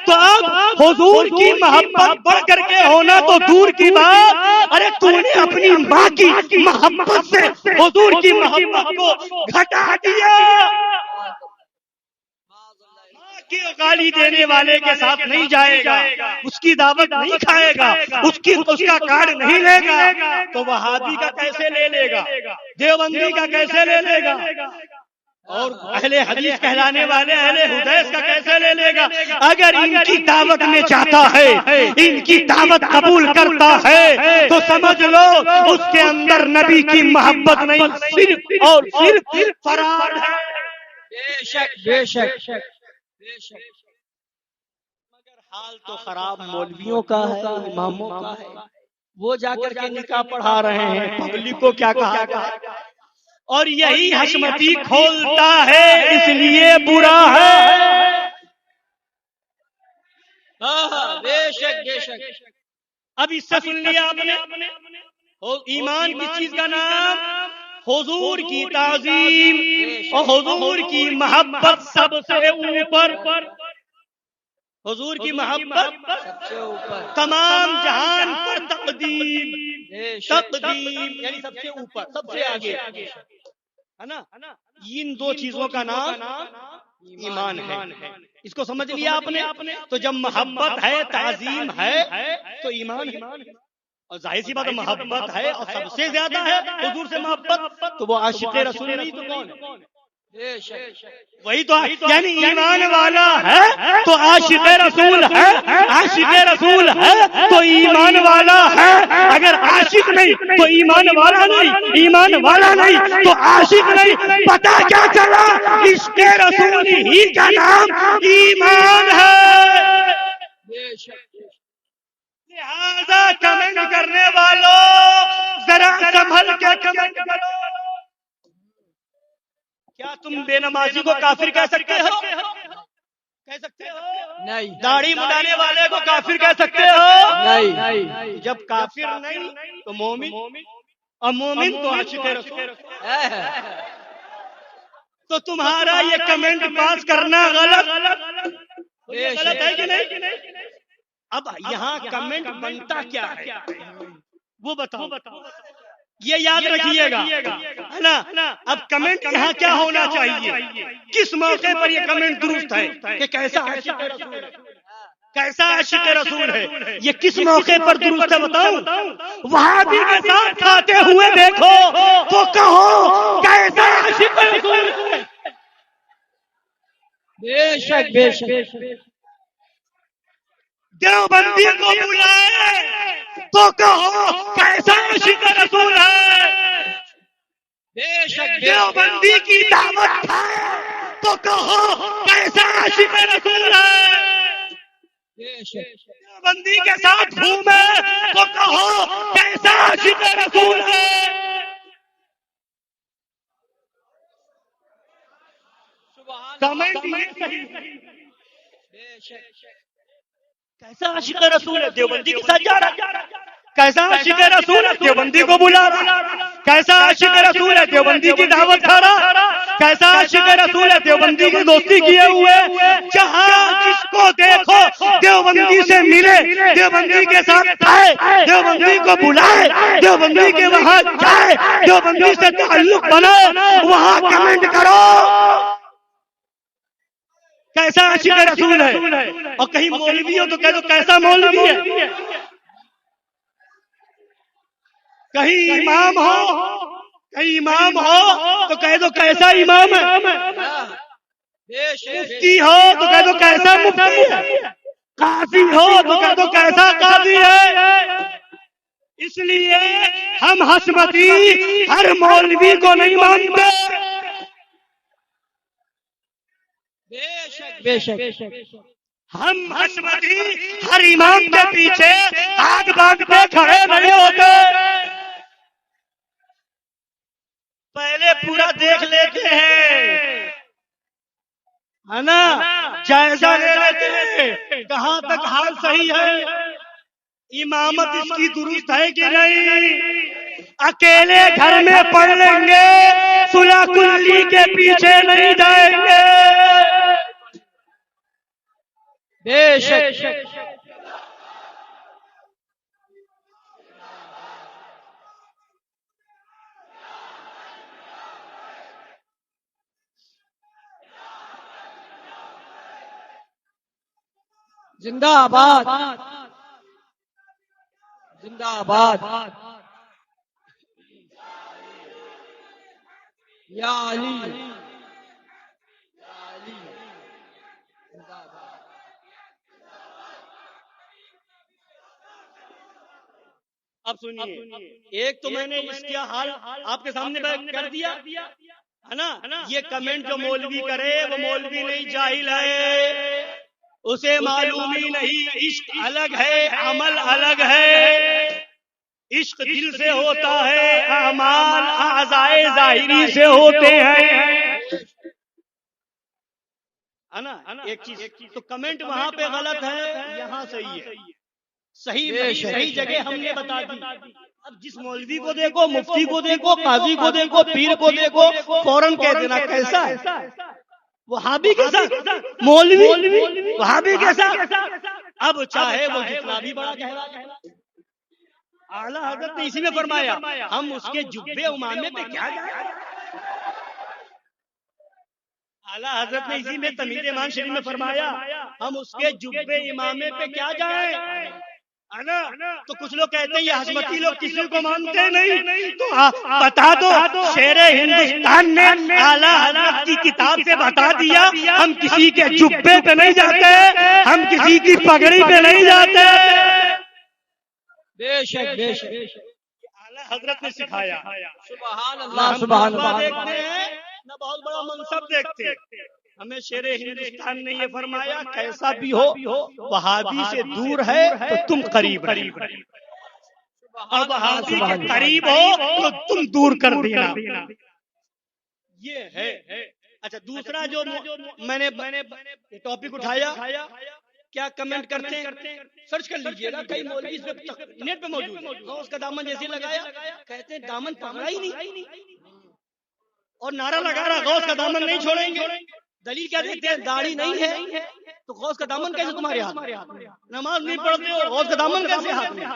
تو اب حضور کی محبت بڑھ کر کے ہونا تو دور کی بات، ارے تو نے اپنی ماں کی محبت سے حضور کی محبت کو گھٹا دیا۔ کہ گالی دینے والے کے ساتھ نہیں جائے گا، اس کی دعوت نہیں کھائے گا، اس کا کارڈ نہیں لے گا، تو وہابی کا کیسے لے لے گا، دیوبندی کا کیسے لے لے گا، اور اہل حدیث کہلانے والے اہل حدیث کا کیسے لے لے گا؟ اگر ان کی دعوت میں جاتا ہے، ان کی دعوت قبول کرتا ہے، تو سمجھ لو اس کے اندر نبی کی محبت نہیں، صرف اور صرف فرار ہے۔ بے شک بے شک۔ مگر حال تو خراب مولویوں کا ہے، اماموں کا ہے، وہ جا کر کے نکاح پڑھا رہے ہیں، پبلک کو کیا کہا جائے، اور یہی حشمتی کھولتا ہے اس لیے برا ہے۔ بے شک بے شک۔ اب اس سے سن لیا آپ نے ایمان کی چیز کا نام حضور کی تعظیم اور حضور کی محبت سب سے اوپر، حضور کی محبت سب سے اوپر، تمام جہان پر تقدیم، تقدیم یعنی سب سے اوپر، سب سے آگے، ہے نا؟ ان دو چیزوں کا نام ایمان ہے۔ اس کو سمجھ لیا آپ نے؟ تو جب محبت ہے، تعظیم ہے تو ایمان ہے، اور ظاہر سی بات ہے محبت ہے اور سب سے زیادہ ہے حضور سے محبت، تو وہ عاشق رسول نہیں تو کون ہے؟ وہی تو، یعنی ایمان والا ہے تو عاشق رسول ہے، عاشق رسول ہے تو ایمان والا ہے، اگر عاشق نہیں تو ایمان والا نہیں، ایمان والا نہیں تو عاشق نہیں۔ پتہ کیا چلا؟ عشق رسول ہی کا نام ایمان ہے۔ لہذا کمنٹ کرنے والوں ذرا سنبھل کے کمنٹ کرو۔ کیا تم بے نمازی کو کافر کہہ سکتے ہو؟ کہہ سکتے ہو؟ نہیں۔ داڑھی مڈانے والے کو کافر کہہ سکتے ہو؟ نہیں۔ جب کافر نہیں تو مومن، اور مومن تو عاشق رسول۔ تو تمہارا یہ کمنٹ پاس کرنا غلط ہے کہ نہیں؟ اب یہاں کمنٹ بنتا کیا ہے وہ بتاؤ، یہ یاد رکھیے گا، ہے نا؟ اب کمنٹ یہاں کیا ہونا چاہیے، کس موقع پر یہ کمنٹ درست ہے کہ کیسا عاشق رسول ہے، کیسا عاشق رسول ہے، یہ کس موقع پر درست ہے بتاؤں؟ وہابی کے ساتھ کھاتے ہوئے دیکھو تو کہو کیسا عاشق رسول ہے۔ بے شک بے شک۔ دیوبندی کو بلائے تو کہو کیسا عاشق رسول ہے۔ بے شک دیوبندی کی دعوت کھائے تو کہو کیسا عاشق رسول ہے۔ دیوبندی کے ساتھ گھومے تو کہو کیسا عاشق رسول ہے۔ کمنٹ میں صحیح کیسا عاشق رسول ہے، دیوبندی کے ساتھ جا رہا، کیسا عاشق رسول ہے، دیوبندی کو بلا رہا، کیسا عاشق رسول ہے، دیوبندی کی دعوت کھا رہا، کیسا عاشق رسول ہے، دیوبندی کی دوستی کیے ہوئے، جہاں جس کو دیکھو دیوبندی سے ملے، دیوبندی کے ساتھ کھائے، دیوبندی کو بلائے، دیوبندی کے وہاں جائے، دیوبندی سے تعلق بنائے، وہاں کمنٹ کرو کیسا عاشق رسول ہے۔ اور کہیں مولوی ہو تو کہہ دو کیسا مولوی ہے، کہیں امام ہو تو کہہ دو کیسا امام ہے، مفتی ہو تو کہہ دو کیسا مفتی ہے، قاضی ہو تو کہہ دو کیسا قاضی ہے۔ اس لیے ہم حشمتی ہر مولوی کو نہیں مانتے۔ بے شک۔ ہم حشمتی ہر امام کے پیچھے ہاتھ باندھتے کھڑے نہیں ہوتے، پہلے پورا دیکھ لیتے ہیں، ہے نا؟ جائزہ لے لیتے ہیں کہاں تک حال صحیح ہے، امامت اس کی درست ہے کہ نہیں۔ اکیلے گھر میں پڑھ لیں گے، صلح کلی کے پیچھے نہیں جائیں گے۔ بے شک۔ زندہ آباد، زندہ آباد، یا علی، اب سنیے، ایک تو میں نے اس کا حال آپ کے سامنے کر دیا ہے نا، یہ کمنٹ جو مولوی کرے وہ مولوی نہیں جاہل ہے، اسے معلوم ہی نہیں عشق الگ ہے عمل الگ ہے. عشق دل سے ہوتا ہے اعمال اعضائے ظاہری سے ہوتے ہیں. ہے نا ایک چیز تو کمنٹ وہاں پہ غلط ہے یہاں صحیح ہے. صحیح جگہ ہم نے بتا دی. اب جس مولوی کو دیکھو مفتی کو دیکھو قاضی کو دیکھو پیر کو دیکھو فوراً کہہ دینا کیسا ہے وہابی کیسا مولوی وہابی کیسا. اب چاہے وہ جتنا بھی بڑا کہلا اعلیٰ حضرت نے اسی میں فرمایا ہم اس کے جبے امامے پہ کیا جائیں. اعلیٰ حضرت نے اسی میں تمہید ایمان شریف میں فرمایا ہم اس کے جبے امامے پہ کیا جائیں. ہے نا تو کچھ لوگ کہتے ہیں یہ حشمتی لوگ کسی کو مانتے نہیں تو بتا دو شیر ہندوستان نے اعلیٰ حضرت کی کتاب سے بتا دیا ہم کسی کے جبے پہ نہیں جاتے ہم کسی کی پگڑی پہ نہیں جاتے. بے شک بے شک اعلیٰ حضرت نے سکھایا. سبحان اللہ سبحان اللہ. دیکھتے ہیں نہ بہت بڑا منصب دیکھتے ہیں. ہمیں شیر ہندوستان نے یہ فرمایا کیسا بھی ہو وہابی سے دور ہے تو تم قریب رہو اور وہابی کے قریب ہو تو تم دور کر دینا. یہ ہے. اچھا دوسرا جو میں نے ٹاپک اٹھایا کیا کمنٹ کرتے ہیں سرچ کر لیجئے گا کئی مولوی اس پہ نیٹ پہ موجود ہے. اس کا دامن جیسے لگایا کہتے ہیں دامن پکڑا ہی نہیں اور نعرہ لگا رہا غوث کا دامن نہیں چھوڑیں گے. دلیل کیا دیتے ہیں داڑھی نہیں ہے تو غوث کا دامن کیسے تمہارے ہاتھ میں. نماز نہیں پڑھتے ہو غوث کا دامن کیسے ہاتھ میں.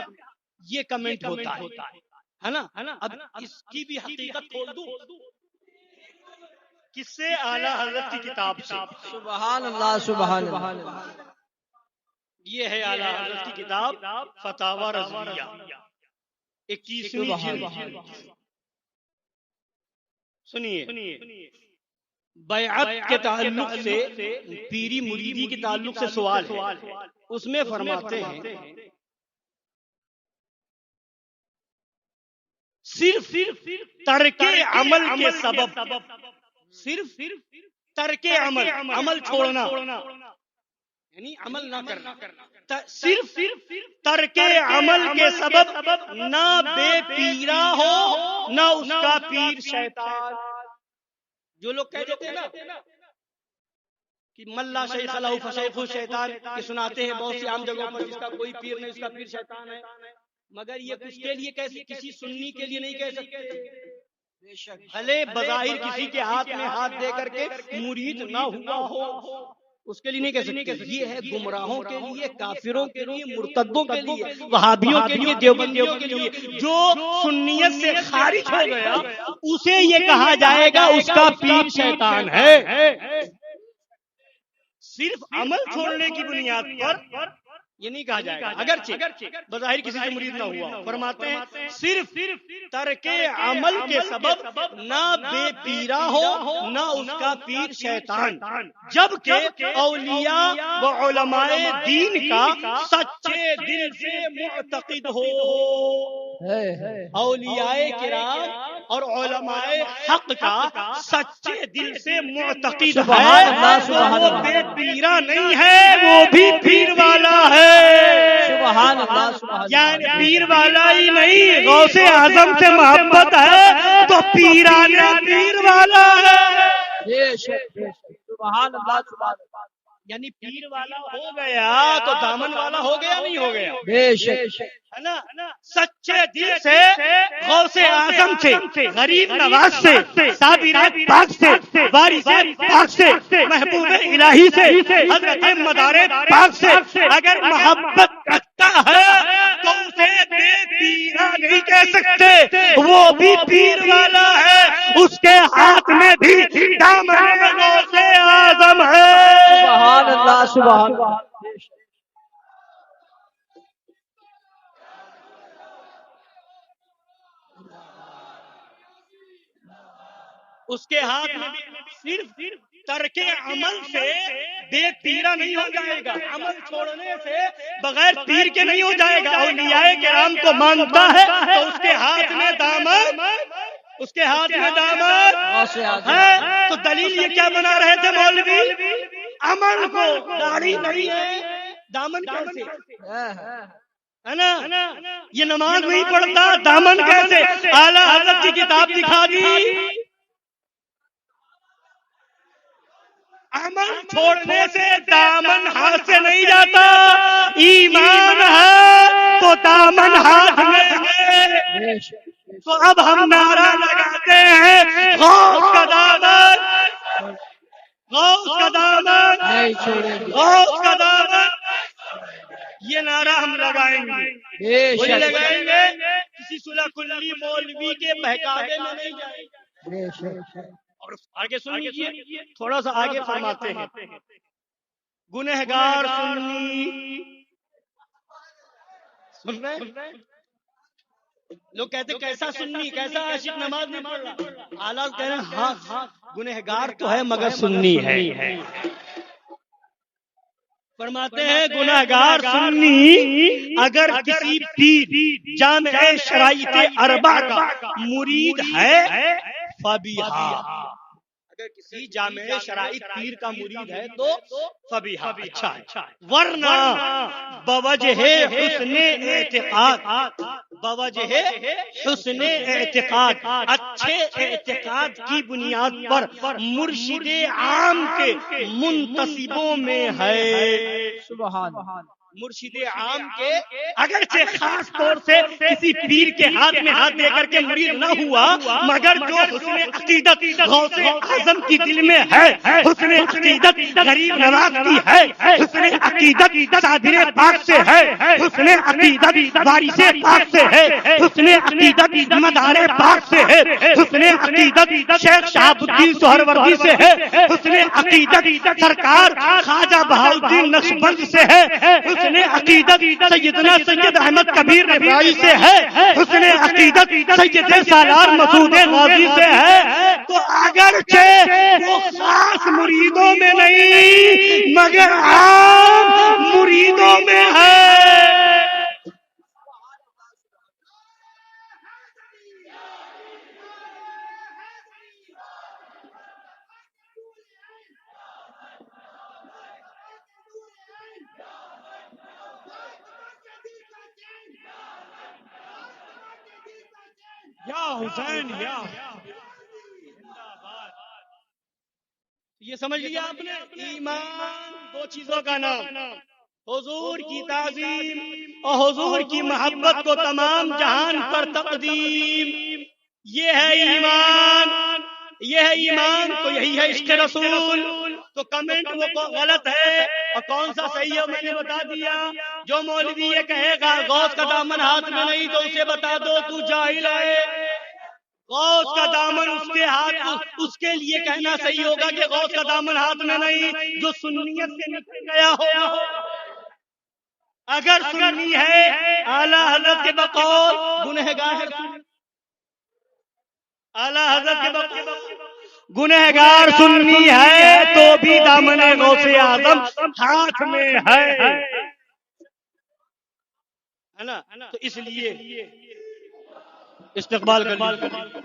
یہ کمنٹ ہوتا ہے نا. اب اس کی بھی حقیقت کھول دوں کس سے اعلیٰ حضرت کی کتاب سے. سبحان اللہ سبحان اللہ. یہ ہے اعلیٰ حضرت کی کتاب فتاوی رضویہ 21ویں جلد. سنیے بیعت کے تعلق سے پیری مریدی کے تعلق سے سوال ہے. اس میں فرماتے ہیں صرف ترک عمل کے سبب صرف ترک عمل چھوڑنا یعنی عمل نہ کرنا صرف ترک عمل کے سبب نہ بے پیرا ہو نہ اس کا پیر شیطان. جو لوگ کہہ دیتے ہیں نا کہ ملا شیخ لہ فشیخ الشیطان یہ سناتے ہیں بہت سی عام جگہوں پر جس کا کوئی پیر نہیں اس کا پیر شیطان ہے. مگر یہ کس کے لیے کسی سنی کے لیے نہیں کہہ سکتے. بھلے بظاہر کسی کے ہاتھ میں ہاتھ دے کر کے مرید نہ ہوا ہو اس کے لیے نہیں کہہ سکتے. یہ ہے گمراہوں کے لیے کافروں کے لیے مرتدوں کے لیے وہابیوں کے لیے دیوبندیوں کے لیے. جو سنیت سے خارج ہو گیا اسے یہ کہا جائے گا اس کا پیر شیطان ہے. صرف عمل چھوڑنے کی بنیاد پر یہ نہیں کہا جائے گا اگرچہ بظاہر کسی سے مرید نہ ہوا. فرماتے ہیں صرف ترک عمل کے سبب نہ بے پیرا ہو نہ اس کا پیر شیطان. جبکہ اولیاء و علماء دین کا سچے دل سے معتقد ہو. اولیاء کرام اور علماء حق کا سچے دل سے معتقد ہے وہ بے پیرا نہیں ہے وہ بھی پیر والا ہے. سبحان اللہ. یعنی پیر والا ہی نہیں غوث اعظم سے محبت ہے تو پیرانے پیر والا ہے. سبحان اللہ سبحان اللہ. یعنی پیر والا ہو گیا تو دامن والا ہو گیا نہیں ہو گیا. بے شک ہے نا. سچے دل سے غوث اعظم سے غریب نواز سے صابر پاک سے وارث پاک سے محبوب الہی سے حضرت مدار پاک سے اگر محبت رکھتا ہے تو اسے بے پیرا نہیں کہہ سکتے وہ بھی پیر والا ہے. اس کے ہاتھ میں بھی دامن غوث اعظم ہے. سبحان اللہ سبحان اللہ. اس کے ہاتھ میں صرف ترک عمل سے بے پیرا نہیں ہو جائے گا. عمل چھوڑنے سے بغیر پیر کے نہیں ہو جائے گا. اولیاء کرام کو مانتا ہے تو اس کے ہاتھ میں دامن ہے. تو دلیل یہ کیا بنا رہے تھے مولوی عمل کو داڑھی نہیں ہے دامن کیسے ہے نا؟ یہ نماز نہیں پڑھتا دامن کیسے؟ اعلیٰ حضرت کی کتاب دکھا دی. عمل چھوڑنے سے دامن ہاتھ سے نہیں جاتا. ایمان ہے تو دامن ہاتھ میں ہے. تو اب ہم نعرہ لگاتے ہیں غوث کا دامن، غوث کا دامن، غوث کا دامن. یہ نعرہ ہم لگائیں گے، وہی لگائیں گے. کسی صلح کلی مولوی کے بہکاوے میں نہیں جائیں گے. اور آگے سن لیجیے، تھوڑا سا آگے فرماتے ہیں گنہگار سنی. سن رہے ہیں؟ لوگ کہتے کیسا سنی، کیسا عاشق نماز نہیں پڑھ رہا. اعلیٰ کہہ رہے ہیں ہاں گنہگار تو ہے مگر سنی ہے. فرماتے ہیں گنہگار سنی اگر کسی پیر جامع شرائط اربع کا مرید ہے فبیہا، اگر کسی جامع شرائط پیر کا مرید ہے تو فبیہا اچھا ہے. ورنہ بوجہ حسن اعتقاد، بوجہ حسن اعتقاد، اچھے اعتقاد کی بنیاد پر مرشد عام کے منتسبوں میں ہے. سبحان مرشد عام کے اگرچہ خاص طور سے کسی پیر کے ہاتھ میں ہاتھ دے کر کے مرید نہ ہوا، مگر جو حسن عقیدت غوث اعظم کی دل میں ہے، حسن عقیدت غریب نواز کی ہے، حسن عقیدت صادر پاک سے ہے، حسن عقیدت وارث پاک سے ہے، حسن عقیدت مدار پاک سے ہے، حسن عقیدت شیخ شہاب الدین سہروردی سے ہے، حسن عقیدت سرکار خواجہ بہاؤالدین نقشبند سے ہے، حسن عقیدت سیدنا سید احمد کبیر رفاعی سے ہے، حسن عقیدت سید سالار مسعود غازی سے ہے. تو اگرچہ وہ خاص مریدوں میں نہیں مگر عام مریدوں میں ہے. یا حسین یا یہ سمجھ لیا آپ نے. ایمان دو چیزوں کا نام، حضور کی تعظیم اور حضور کی محبت کو تمام جہان پر تقدیم. یہ ہے ایمان، یہ ہے ایمان. تو یہی ہے عشق رسول. تو کمنٹ وہ غلط ہے اور کون سا صحیح ہے میں نے بتا دیا. جو مولوی یہ کہے گا غوث کا دامن ہاتھ میں نہیں تو اسے بتا دو تو جاہل ہے. غوث کا دامن اس کے ہاتھ، اس کے لیے کہنا صحیح ہوگا کہ غوث کا دامن ہاتھ میں نہیں جو سنیت سے نکل گیا ہو. اگر سنی ہے اعلیٰ حضرت کے بقول گنہگار، اعلیٰ حضرت کے بقول گنہگار سنی ہے تو بھی دامن غوث اعظم ہاتھ میں ہے نا. تو اس لیے استقبال کر لیجیے.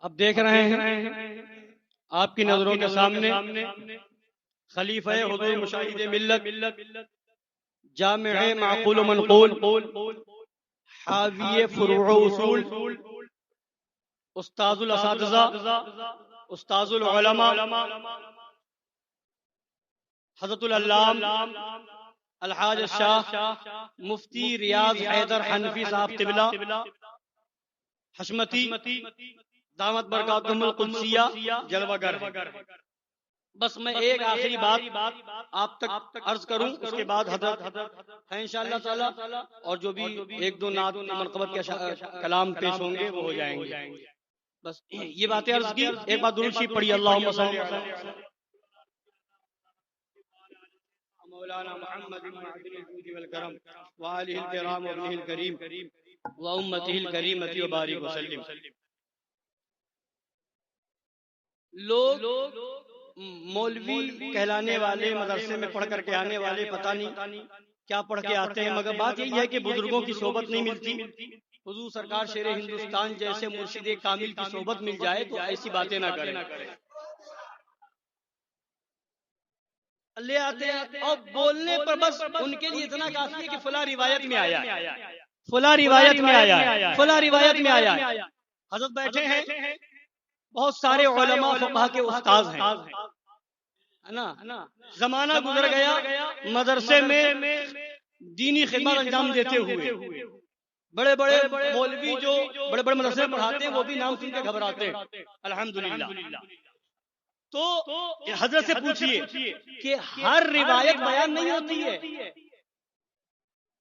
اب دیکھ رہے ہیں آپ کی نظروں کے سامنے خلیفہ حضور مشاہد ملت، جامع معقول و منقول، حاوی فروع و اصول، استاذ الاساتذہ، استاذ العلماء، حضرت العلام الحاج الشاہ مفتی ریاض حیدر حنفی صاحب قبلہ حشمتی دامت برکاتہم القدسیہ جلوہ گر ہے۔ بس میں ایک آخری بات آپ تک عرض کروں، اس کے بعد حضرت ہے انشاءاللہ تعالی، اور جو بھی ایک دو نعت منقبت کے کلام پیش ہوں گے وہ ہو جائیں گے۔ بس یہ باتیں عرض کی، ایک بات درود شریف پڑھی، اللہم صلی مولانا محمد معدن الجود والکرم وآلہ الکرام وابنہ الکریم وامتہ الکریمۃ وبارک وسلم۔ لوگ مولوی کہلانے والے، مدرسے میں پڑھ کر کے آنے والے، پتہ نہیں کیا پڑھ کے آتے ہیں، مگر بات یہی ہے کہ بزرگوں کی صحبت نہیں ملتی۔ حضور سرکار شیر ہندوستان جیسے مرشد کامل کی صحبت مل جائے تو ایسی باتیں نہ کریں، لے آتے ہیں اور بولنے پر بس ان کے لیے اتنا کافی ہے کہ فلاں روایت میں آیا، فلاں روایت میں آیا، فلاں روایت میں آیا۔ حضرت بیٹھے ہیں، بہت سارے علماء فقہ کے استاذ ہیں، ہے نا، زمانہ گزر گیا، مدرسے میں دینی خدمت انجام دیتے ہوئے بڑے بڑے مولوی جو بڑے بڑے مدرسے میں پڑھاتے ہیں وہ بھی نام سن کے گھبراتے ہیں، الحمدللہ۔ تو حضرت سے پوچھئے کہ ہر روایت بیان نہیں ہوتی ہے،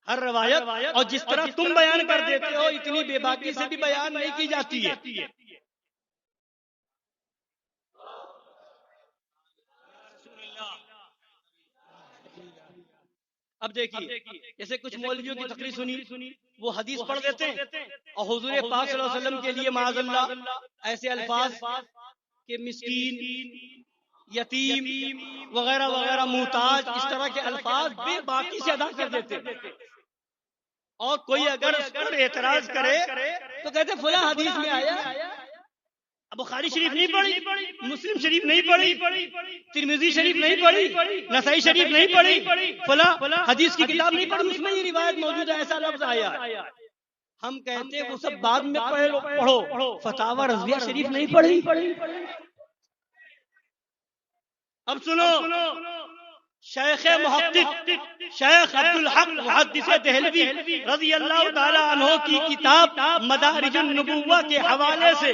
ہر روایت، اور جس طرح تم بیان کر دیتے ہو اتنی بے باکی سے بھی بیان نہیں کی جاتی ہے۔ اب دیکھیے، جیسے کچھ مولویوں کی تقریر سنی، وہ حدیث پڑھ دیتے ہیں اور حضور پاک صلی اللہ علیہ وسلم کے لیے معاذ اللہ ایسے الفاظ کہ مسکین، یتیم وغیرہ وغیرہ، محتاج، اس طرح کے الفاظ بے باکی سے ادا کر دیتے ہیں، اور کوئی اگر اس پر اعتراض کرے تو کہتے فلاں حدیث میں آیا۔ اب بخاری شریف نہیں پڑھی، مسلم شریف نہیں پڑھی، ترمذی شریف نہیں پڑھی، نسائی شریف نہیں پڑھی، فلاں حدیث کی کتاب نہیں پڑھی، اس میں یہ روایت موجود ہے، ایسا لفظ آیا۔ ہم کہتے ہیں وہ سب بعد میں پڑھو، فتاوی رضویہ شریف نہیں پڑھی۔ اب سنو، شیخ محقق شیخ عبدالحق محدث دہلوی رضی اللہ تعالی عنہ کی کتاب مدارج النبوہ کے حوالے سے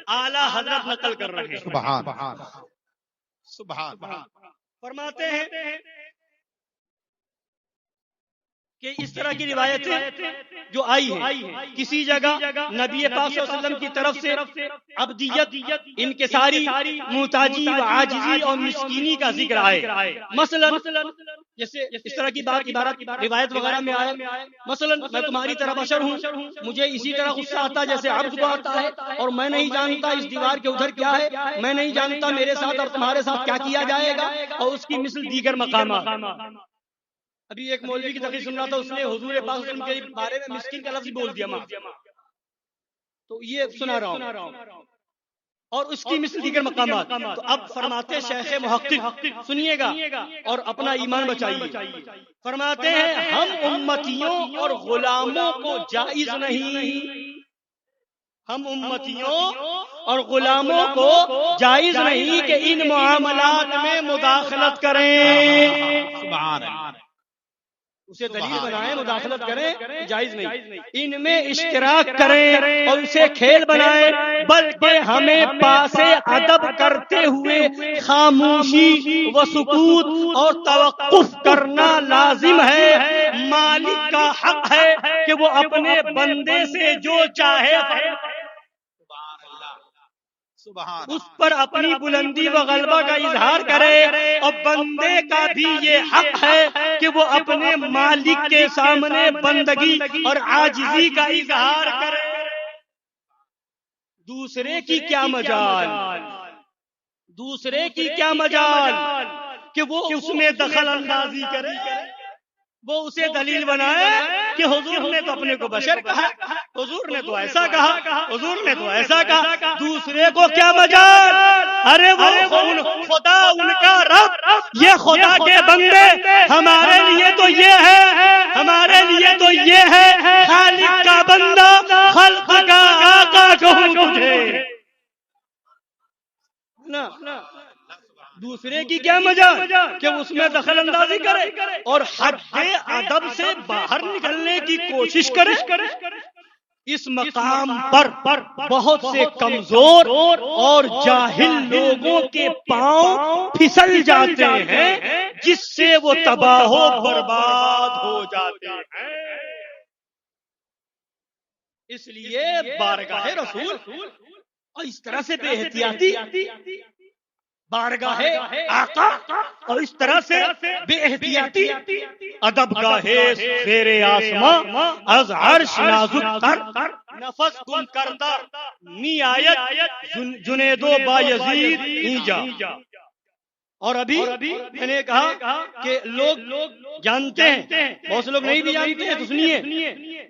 اعلیٰ حضرت نقل کر رہے ہیں، سبحان فرماتے ہیں کہ اس طرح کی روایتیں جو آئی ہیں، کسی جگہ نبی پاک صلی اللہ علیہ وسلم کی طرف سے عبدیت، انکساری، محتاجی و عاجزی اور مسکینی کا ذکر آئے، مثلا جیسے اس طرح کی بات عبارت روایت وغیرہ میں آئے، مثلا میں تمہاری طرح بشر ہوں، مجھے اسی طرح غصہ آتا جیسے عبد کو آتا ہے، اور میں نہیں جانتا اس دیوار کے ادھر کیا ہے، میں نہیں جانتا میرے ساتھ اور تمہارے ساتھ کیا کیا جائے گا، اور اس کی مثل دیگر مقامات۔ ابھی ایک مولوی کی تقریر سن رہا تھا، اس نے حضور پاک صلی اللہ علیہ وسلم کے بارے میں مسکین کا لفظ بول دیا، تو یہ سنا رہا ہوں، اور اس کی مثل دیگر مقامات۔ تو اب فرماتے شیخ محقق، سنیے گا اور اپنا ایمان بچائیے، فرماتے ہیں ہم امتیوں اور غلاموں کو جائز نہیں، ہم امتیوں اور غلاموں کو جائز نہیں کہ ان معاملات میں مداخلت کریں، سبحان اللہ، اسے دلیل بنائیں، مداخلت کریں، جائز نہیں، ان میں اشتراک کریں اور اسے کھیل بنائیں، بلکہ ہمیں پاسے ادب کرتے ہوئے خاموشی و سکوت اور توقف کرنا لازم ہے۔ مالک کا حق ہے کہ وہ اپنے بندے سے جو چاہے اس پر اپنی بلندی و غلبہ کا اظہار کرے، اور بندے کا بھی یہ حق ہے کہ وہ اپنے مالک کے سامنے بندگی اور عاجزی کا اظہار کرے۔ دوسرے کی کیا مجال، دوسرے کی کیا مجال کہ وہ اس میں دخل اندازی کرے، وہ اسے دلیل بنائے کہ حضور نے تو اپنے کو بشر کہا، حضور نے تو ایسا کہا، حضور نے تو ایسا کہا، دوسرے کو کیا مجال؟ ارے وہ خدا ان کا رب، یہ خدا کے بندے، ہمارے لیے تو یہ ہے، ہمارے لیے تو یہ ہے، خالق کا بندہ، خلق کا آقا کہوں تجھے، دوسرے کی کیا مجال کہ اس میں دخل اندازی کرے اور حد ادب سے باہر نکلنے کی کوشش کرے. اس مقام پر بہت سے کمزور اور جاہل لوگوں کے پاؤں پھسل جاتے ہیں جس سے وہ تباہ و برباد ہو جاتے ہیں. اس لیے بارگاہ رسول اور اس طرح سے بے احتیاطی، بارگاہ آقا اور اس طرح سے بے احتیاطی، ادب گاہ زیر آسماں از عرش نازک تر نفس گم کردہ می آیت جنید و بایزید اینجا. اور ابھی میں نے کہا کہ لوگ جانتے ہیں، بہت سے لوگ نہیں بھی جانتے ہیں، تو سنیے.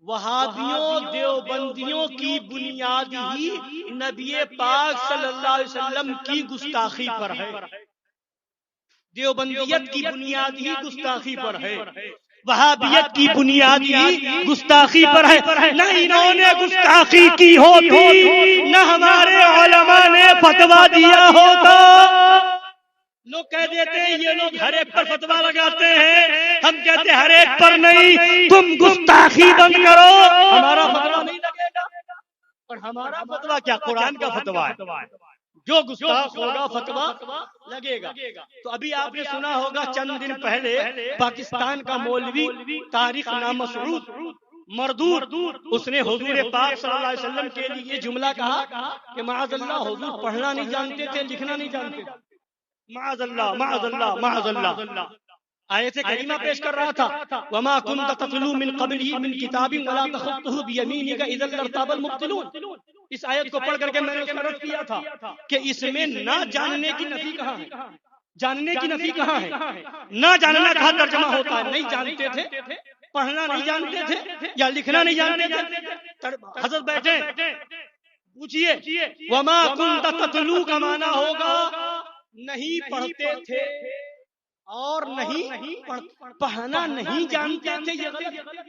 وہابیوں دیوبندیوں کی بنیاد ہی نبی پاک صلی اللہ علیہ وسلم کی گستاخی پر ہے. دیوبندیت کی بنیاد ہی گستاخی پر ہے، وہابیت کی بنیاد ہی گستاخی پر ہے. نہ انہوں نے گستاخی کی ہوتی، نہ ہمارے علماء نے فتویٰ دیا ہوتا. لوگ کہہ دیتے ہیں یہ لوگ ہر ایک پر فتویٰ لگاتے ہیں، ہم کہتے ہیں ہر ایک پر نہیں، تم گستاخی بند کرو، ہمارا فتویٰ نہیں لگے گا. اور ہمارا فتویٰ کیا، قرآن کا فتویٰ ہے، جو گستاخ ہوگا فتویٰ لگے گا. تو ابھی آپ نے سنا ہوگا چند دن پہلے پاکستان کا مولوی طارق نامسعود مردود، اس نے حضور پاک صلی اللہ علیہ وسلم کے لیے یہ جملہ کہا کہ معاذ اللہ حضور پڑھنا نہیں جانتے تھے، لکھنا نہیں جانتے تھے. معاذ اللہ معاذ اللہ معاذ اللہ. آیت کریمہ پیش کر رہا تھا وما كنت تتلو من قبله من كتاب ولا تخطه بيمينك اذا لارتاب المبطلون. اس آیت کو پڑھ کر کے میں نے اس کا رد کیا تھا کہ اس میں نہ جاننے کی نفی کہاں ہے، جاننے کی نفی کہاں ہے. نہ جاننا کہاں ترجمہ ہوتا ہے، نہیں جانتے تھے، پڑھنا نہیں جانتے تھے یا لکھنا نہیں جانتے تھے. حضرت بیٹھے پوچھئے وما كنت تتلو کا معنی ہوگا نہیں پڑھتے تھے اور نہیں پڑھنا نہیں جانتے تھے. یہ غلط،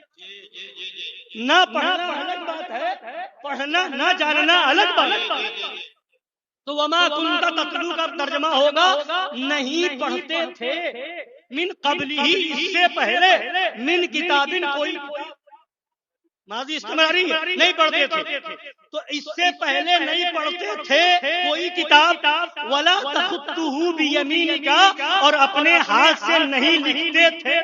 نہ پڑھنا الگ بات ہے، پڑھنا نہ جاننا الگ بات ہے. تو وما كنت تتلو کا ترجمہ ہوگا نہیں پڑھتے تھے، من قبل ہی اس سے پہلے، من کتاب کوئی ماضی استمراری نہیں پڑھتے تھے، تو اس سے پہلے نہیں پڑھتے تھے کوئی کتاب، ولا تخطہ بیمینک اور اپنے ہاتھ سے نہیں لکھتے تھے.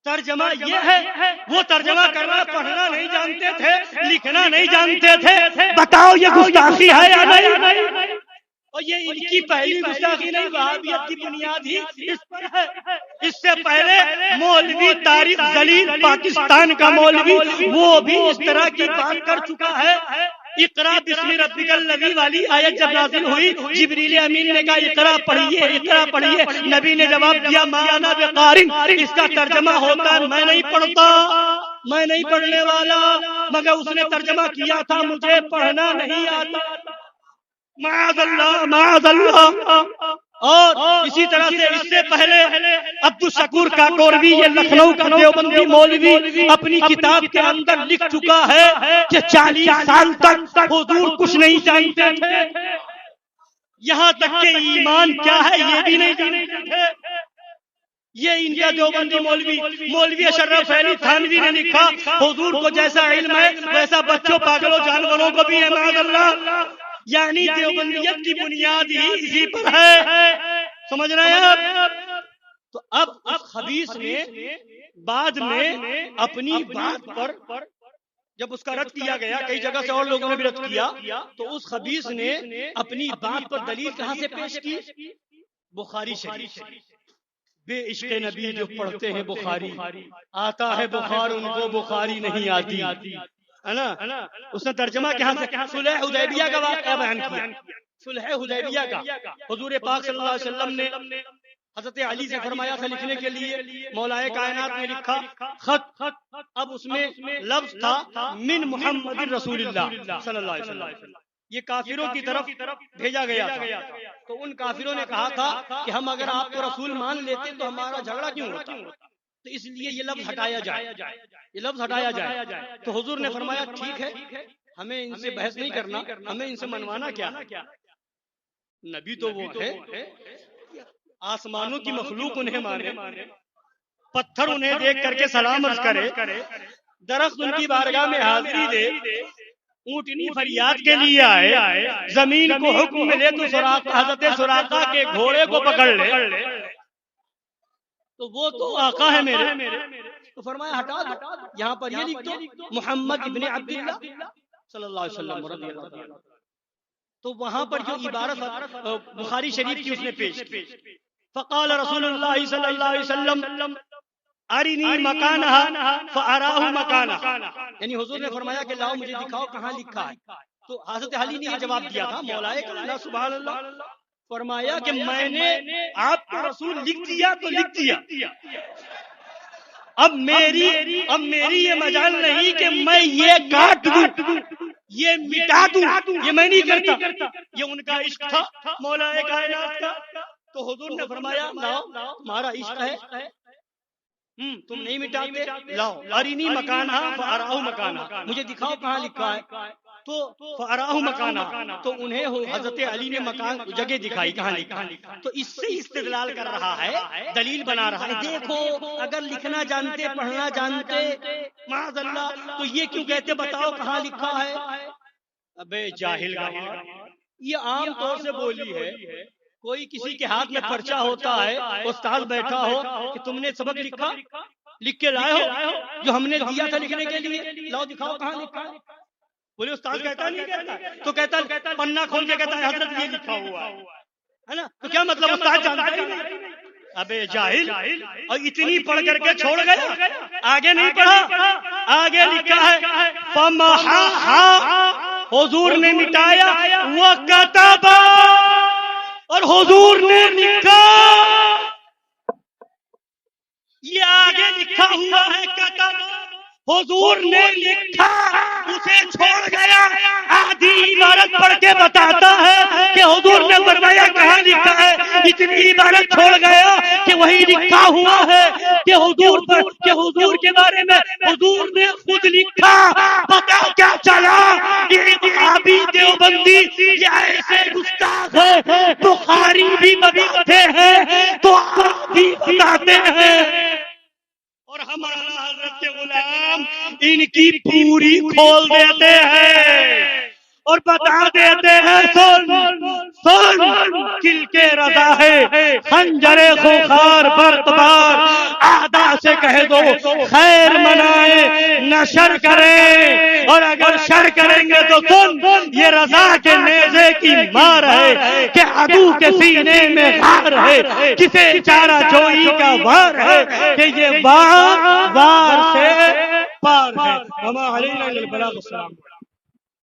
ترجمہ یہ ہے، وہ ترجمہ کرنا پڑھنا نہیں جانتے تھے، لکھنا نہیں جانتے تھے. بتاؤ یہ گستاخی ہے یا نہیں؟ اور یہ ان کی پہلی گستاخی نہیں، وہابیت کی بنیاد ہی اس پر ہے. اس سے پہلے مولوی طارق ذلیل پاکستان کا مولوی وہ بھی اس طرح کی بات کر چکا ہے. اقرا بسم ربک الذی والی آیت جب نازل ہوئی، جبریل امین نے کہا اقرا پڑھیے، اقرا پڑھیے. نبی نے جواب دیا ما انا بقارئ، اس کا ترجمہ ہوتا ہے میں نہیں پڑھتا، میں نہیں پڑھنے والا، مگر اس نے ترجمہ کیا تھا مجھے پڑھنا نہیں آتا. معاذ اللہ معاذ اللہ. اور اسی طرح سے اس سے پہلے عبدالشکور کاکوروی، یہ لکھنؤ کا دیوبندی مولوی، اپنی کتاب کے اندر لکھ چکا ہے کہ 40 سال تک حضور کچھ نہیں جانتے تھے، یہاں تک کہ ایمان کیا ہے یہ بھی نہیں جانتے تھے. یہ ان کا دیوبندی مولوی اشرف علی تھانوی نے لکھا حضور کو جیسا علم ہے ویسا بچوں پاگلوں جانوروں کو بھی ہے. معاذ اللہ. یعنی دیوبندیت کی بنیاد ہی اسی پر ہے. سمجھ رہے ہیں آپ؟ تو اب اس خبیث نے بعد میں اپنی بات پر جب اس کا رد کیا گیا، کئی جگہ سے اور لوگوں نے بھی رد کیا، تو اس خبیث نے اپنی بات پر دلیل کہاں سے پیش کی؟ بخاری شریف. بے عشق نبی جو پڑھتے ہیں بخاری، آتا ہے بخار ان کو بخاری نہیں آتی ہے نا. اس نے ترجمہ کہاں سے؟ صلح حدیبیہ کا واقعہ بیان کیا. صلح حدیبیہ کا حضور پاک صلی اللہ علیہ وسلم نے حضرت علی سے فرمایا تھا لکھنے کے لیے، مولا کائنات نے لکھا خط. اب اس میں لفظ تھا من محمد رسول اللہ صلی اللہ علیہ وسلم. یہ کافروں کی طرف بھیجا گیا تھا. تو ان کافروں نے کہا تھا کہ ہم اگر آپ کو رسول مان لیتے تو ہمارا جھگڑا کیوں ہوتا؟ تو اس لیے یہ لفظ ہٹایا جائے، یہ لفظ ہٹایا جائے. تو حضور نے فرمایا ٹھیک ہے، ہمیں ان سے بحث نہیں کرنا، ہمیں ان سے منوانا کیا. نبی تو وہ ہے، آسمانوں کی مخلوق انہیں مانے، پتھر انہیں دیکھ کر کے سلام عرض کرے، درخت ان کی بارگاہ میں حاضری دے، اونٹنی فریاد کے لیے آئے، زمین کو حکم ملے تو حضرت سراقہ کے گھوڑے کو پکڑ لے، تو وہ تو آقا ہے میرے. تو فرمایا ہٹا دو، یہاں پر یہ لکھ دو محمد ابن عبداللہ صلی اللہ علیہ وسلم رضی اللہ عنہ. تو وہاں پر جو عبارت بخاری شریف کی اس نے پیش کی، فقال رسول اللہ صلی اللہ علیہ وسلم ارنی مکانہا فاراہ مکانہا، یعنی حضور نے فرمایا کہ لاؤ مجھے دکھاؤ کہاں لکھا ہے. تو حضرت علی نے یہ جواب دیا تھا، مولائے اللہ سبحان اللہ، فرمایا کہ میں نے آپ کو رسول لکھ دیا تو لکھ دیا، اب میری یہ مجال نہیں کہ میں یہ کاٹ دوں، یہ مٹا دوں، یہ میں نہیں کرتا، یہ ان کا عشق تھا مولائے کائنات کا. تو حضور نے فرمایا لاؤ تمہارا عشق ہے، تم نہیں مٹاتے، لاؤ ارینی مکانہ فاراہ مکانہ، مجھے دکھاؤ کہاں لکھا ہے. تو فاراہ مکانہ، تو انہیں حضرت علی نے مکان جگہ دکھائی کہاں لکھا. تو اس سے استدلال کر رہا ہے، دلیل بنا رہا ہے، دیکھو اگر لکھنا جانتے پڑھنا جانتے معاذ اللہ تو یہ کیوں کہتے بتاؤ کہاں لکھا ہے. ابے جاہل گوار، یہ عام طور سے بولی ہے. کوئی کسی کے ہاتھ میں پرچہ ہوتا ہے، استاد بیٹھا ہو کہ تم نے سبق لکھا، لکھ کے لائے ہو جو ہم نے دیا تھا لکھنے کے لیے، لاؤ دکھاؤ کہاں لکھا. بولے استاد کہتا نہیں کہتا، تو کہتا پنہ کھول کے کہتا ہے حضرت یہ لکھا ہوا ہے نا. تو کیا مطلب استاد جانتا ہی نہیں. ابے جاہل، اور اتنی پڑھ کر کے چھوڑ گیا، آگے نہیں پڑھا، آگے لکھا ہے فمحاہا، حضور نے مٹایا، وکتبا، اور حضور نے لکھا. یہ آگے لکھا ہوا ہے کتب، حضور نے لکھا، اسے چھوڑ گیا. آدھی عبارت پڑھ کے بتاتا ہے کہ حضور نے فرمایا کہاں لکھا ہے، اتنی عبارت چھوڑ گیا کہ وہی لکھا ہوا ہے کہ حضور کے بارے میں حضور نے خود لکھا. پتا کیا چلا، یہ وہابی دیوبندی یہ ایسے گستاخ ہے، بخاری بھی بتاتے ہیں تو آپ بھی بتاتے ہیں، اور ہمارا حضرت کے غلام ان کی پوری کھول دیتے ہیں اور بتا دیتے ہیں سن کل کے رضا ہے، خنجر خوخار برتبار، آدھا سے کہہ دو خیر منائے نہ شر کریں، اور اگر شر کریں گے تو سن یہ رضا کے نیزے کی مار ہے کہ عدو کے سینے میں غار ہے، کسے چارہ جوئی کا وار ہے کہ یہ وار سے پار ہے. وما علینا الا البلاغ. السلام.